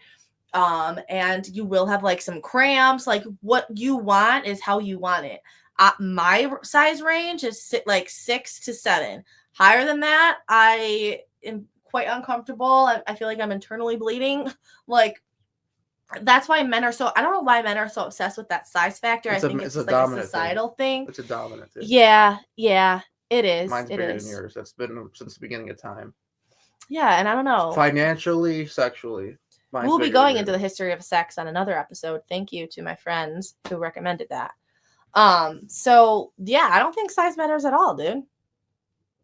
Speaker 2: and you will have like some cramps. Like, what you want is how you want it. My size range is like 6 to 7. Higher than that, I am quite uncomfortable. I feel like I'm internally bleeding. Like, that's why men are so, I don't know why men are so obsessed with that size factor. I think it's like a societal thing.
Speaker 1: It's a dominant thing.
Speaker 2: Yeah, it is.
Speaker 1: Mine's bigger than yours. That's been since the beginning of time.
Speaker 2: Yeah, and I don't know.
Speaker 1: Financially, sexually.
Speaker 2: We'll be going into the history of sex on another episode. Thank you to my friends who recommended that. So yeah, I don't think size matters at all, dude.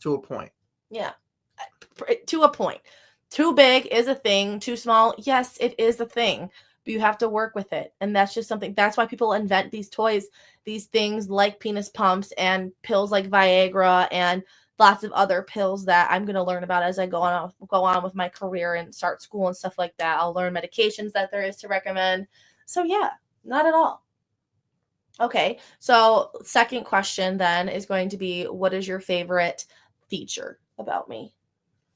Speaker 1: To a point.
Speaker 2: Yeah. To a point. Too big is a thing. Too small, yes, it is a thing. But you have to work with it. And that's just something. That's why people invent these toys, these things like penis pumps and pills like Viagra and lots of other pills that I'm going to learn about as I go on with my career and start school and stuff like that. I'll learn medications that there is to recommend. So yeah, not at all. Okay, so second question then is going to be, what is your favorite feature about me?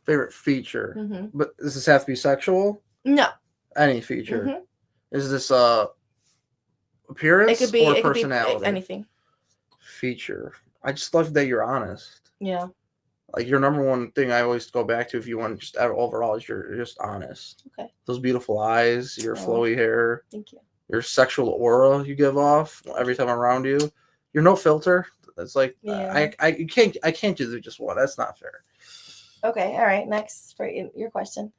Speaker 1: Favorite feature? Mm-hmm. But does this have to be sexual?
Speaker 2: No.
Speaker 1: Any feature? Mm-hmm. Is this appearance or personality?
Speaker 2: Anything.
Speaker 1: Feature. I just love that you're honest.
Speaker 2: Yeah.
Speaker 1: Like your number one thing I always go back to if you want just overall is you're just honest.
Speaker 2: Okay.
Speaker 1: Those beautiful eyes, your flowy hair.
Speaker 2: Thank you.
Speaker 1: Your sexual aura you give off every time I'm around you. You're no filter. It's like I can't do just one. That's not fair.
Speaker 2: Okay. All right. Next for your question.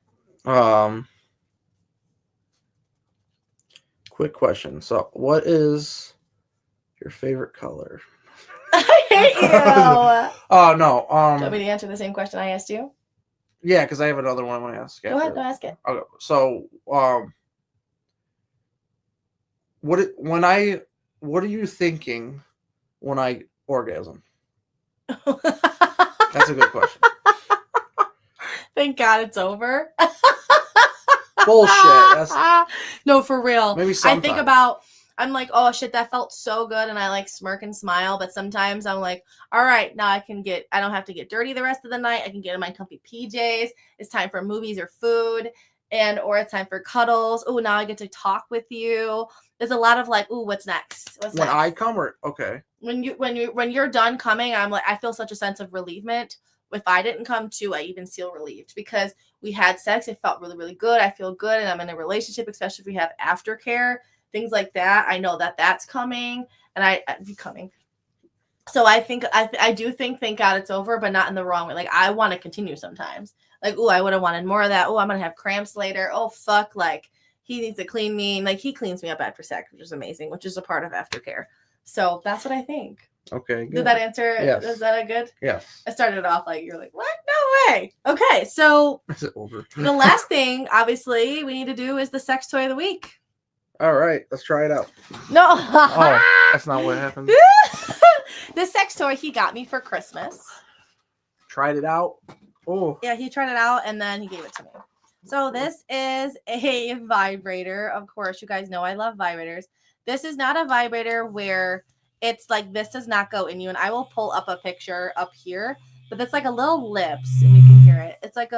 Speaker 1: Quick question. So, what is your favorite color?
Speaker 2: I hate you.
Speaker 1: Oh no.
Speaker 2: Do you want me to answer the same question I asked you?
Speaker 1: Yeah, because I have another one I want to ask.
Speaker 2: Go ahead. Go ask it.
Speaker 1: Okay. So, what are you thinking when I orgasm? That's a good question.
Speaker 2: Thank God it's over.
Speaker 1: Bullshit.
Speaker 2: No, for real.
Speaker 1: Maybe sometimes.
Speaker 2: I think about, I'm like, oh shit, that felt so good. And I like smirk and smile. But sometimes I'm like, all right, now I don't have to get dirty the rest of the night. I can get in my comfy PJs. It's time for movies or food. Or it's time for cuddles. Oh, now I get to talk with you. There's a lot of like, ooh, what's next?
Speaker 1: When I come or okay.
Speaker 2: When you're done coming, I'm like, I feel such a sense of relievement. If I didn't come too, I even feel relieved because we had sex. It felt really, really good. I feel good. And I'm in a relationship, especially if we have aftercare, things like that. I know that that's coming and I coming. So I think, I do think, thank God it's over, but not in the wrong way. Like I want to continue sometimes. Like, oh, I would have wanted more of that. Oh, I'm going to have cramps later. Oh, fuck. Like he needs to clean me. Like he cleans me up after sex, which is amazing, which is a part of aftercare. So that's what I think.
Speaker 1: Okay. Good.
Speaker 2: Did that answer?
Speaker 1: Yes.
Speaker 2: Is that a good?
Speaker 1: Yes.
Speaker 2: I started off like, you're like, what? No way. Okay. So
Speaker 1: is it over?
Speaker 2: The last thing, obviously, we need to do is the sex toy of the week.
Speaker 1: All right. Let's try it out.
Speaker 2: No.
Speaker 1: Oh, that's not what happened.
Speaker 2: The sex toy he got me for Christmas.
Speaker 1: Tried it out. Oh.
Speaker 2: Yeah, he tried it out and then he gave it to me. So this is a vibrator. Of course, you guys know I love vibrators. This is not a vibrator where it's like this does not go in you. And I will pull up a picture up here, but it's like a little lips and you can hear it. It's like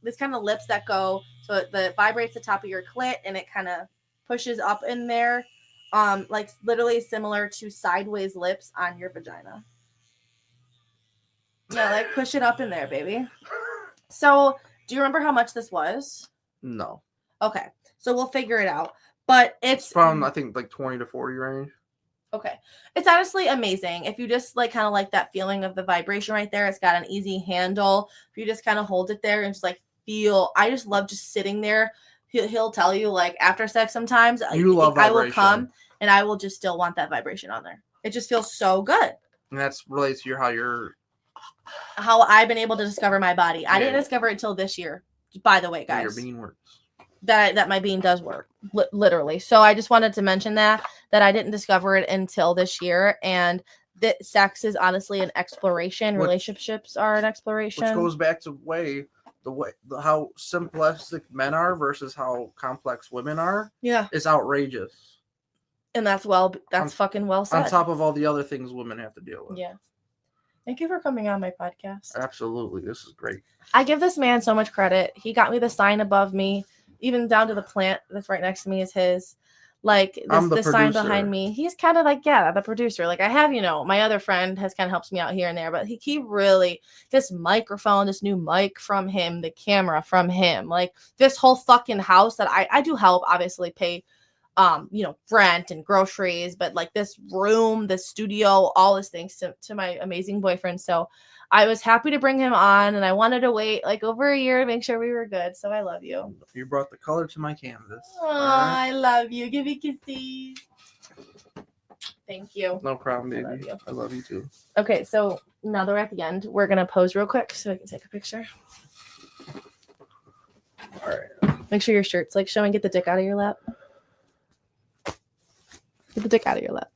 Speaker 2: this kind of lips that go, so it vibrates the top of your clit and it kind of pushes up in there. Like literally similar to sideways lips on your vagina. Yeah, like push it up in there, baby. So do you remember how much this was?
Speaker 1: No.
Speaker 2: Okay. So we'll figure it out. But it's
Speaker 1: from, I think, like 20 to 40 range.
Speaker 2: Okay. It's honestly amazing. If you just like kind of like that feeling of the vibration right there, it's got an easy handle. If you just kind of hold it there and just like feel, I just love just sitting there. He'll tell you like after sex sometimes I will come and I will just still want that vibration on there. It just feels so good.
Speaker 1: And that's relates to
Speaker 2: how I've been able to discover my body. I didn't discover it until this year, by the way, guys.
Speaker 1: Your bean works.
Speaker 2: That my bean does work, literally. So I just wanted to mention that I didn't discover it until this year, and that sex is honestly an exploration. Relationships are an exploration. Which
Speaker 1: goes back to how simplistic men are versus how complex women are.
Speaker 2: Yeah,
Speaker 1: it's outrageous.
Speaker 2: And that's fucking well said.
Speaker 1: On top of all the other things women have to deal with.
Speaker 2: Yeah. Thank you for coming on my podcast.
Speaker 1: Absolutely, this is great.
Speaker 2: I give this man so much credit. He got me the sign above me. Even down to the plant that's right next to me is his. Like this sign behind me. He's kind of like, the producer. Like I have, my other friend has kind of helps me out here and there, but he really, this microphone, this new mic from him, the camera from him, like this whole fucking house that I do help obviously pay, rent and groceries, but like this room, this studio, all this things to my amazing boyfriend. So I was happy to bring him on, and I wanted to wait like over a year to make sure we were good. So I love you.
Speaker 1: You brought the color to my canvas.
Speaker 2: Oh, right. I love you. Give me kisses. Thank you.
Speaker 1: No problem, baby. I love you too.
Speaker 2: Okay, so now that we're at the end, we're gonna pose real quick so I can take a picture.
Speaker 1: All right.
Speaker 2: Make sure your shirt's like showing. Get the dick out of your lap. Get the dick out of your lap.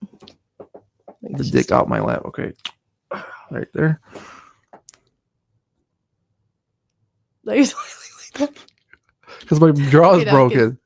Speaker 1: The dick out my lap. Okay. Right there.
Speaker 2: Because
Speaker 1: my jaw is broken.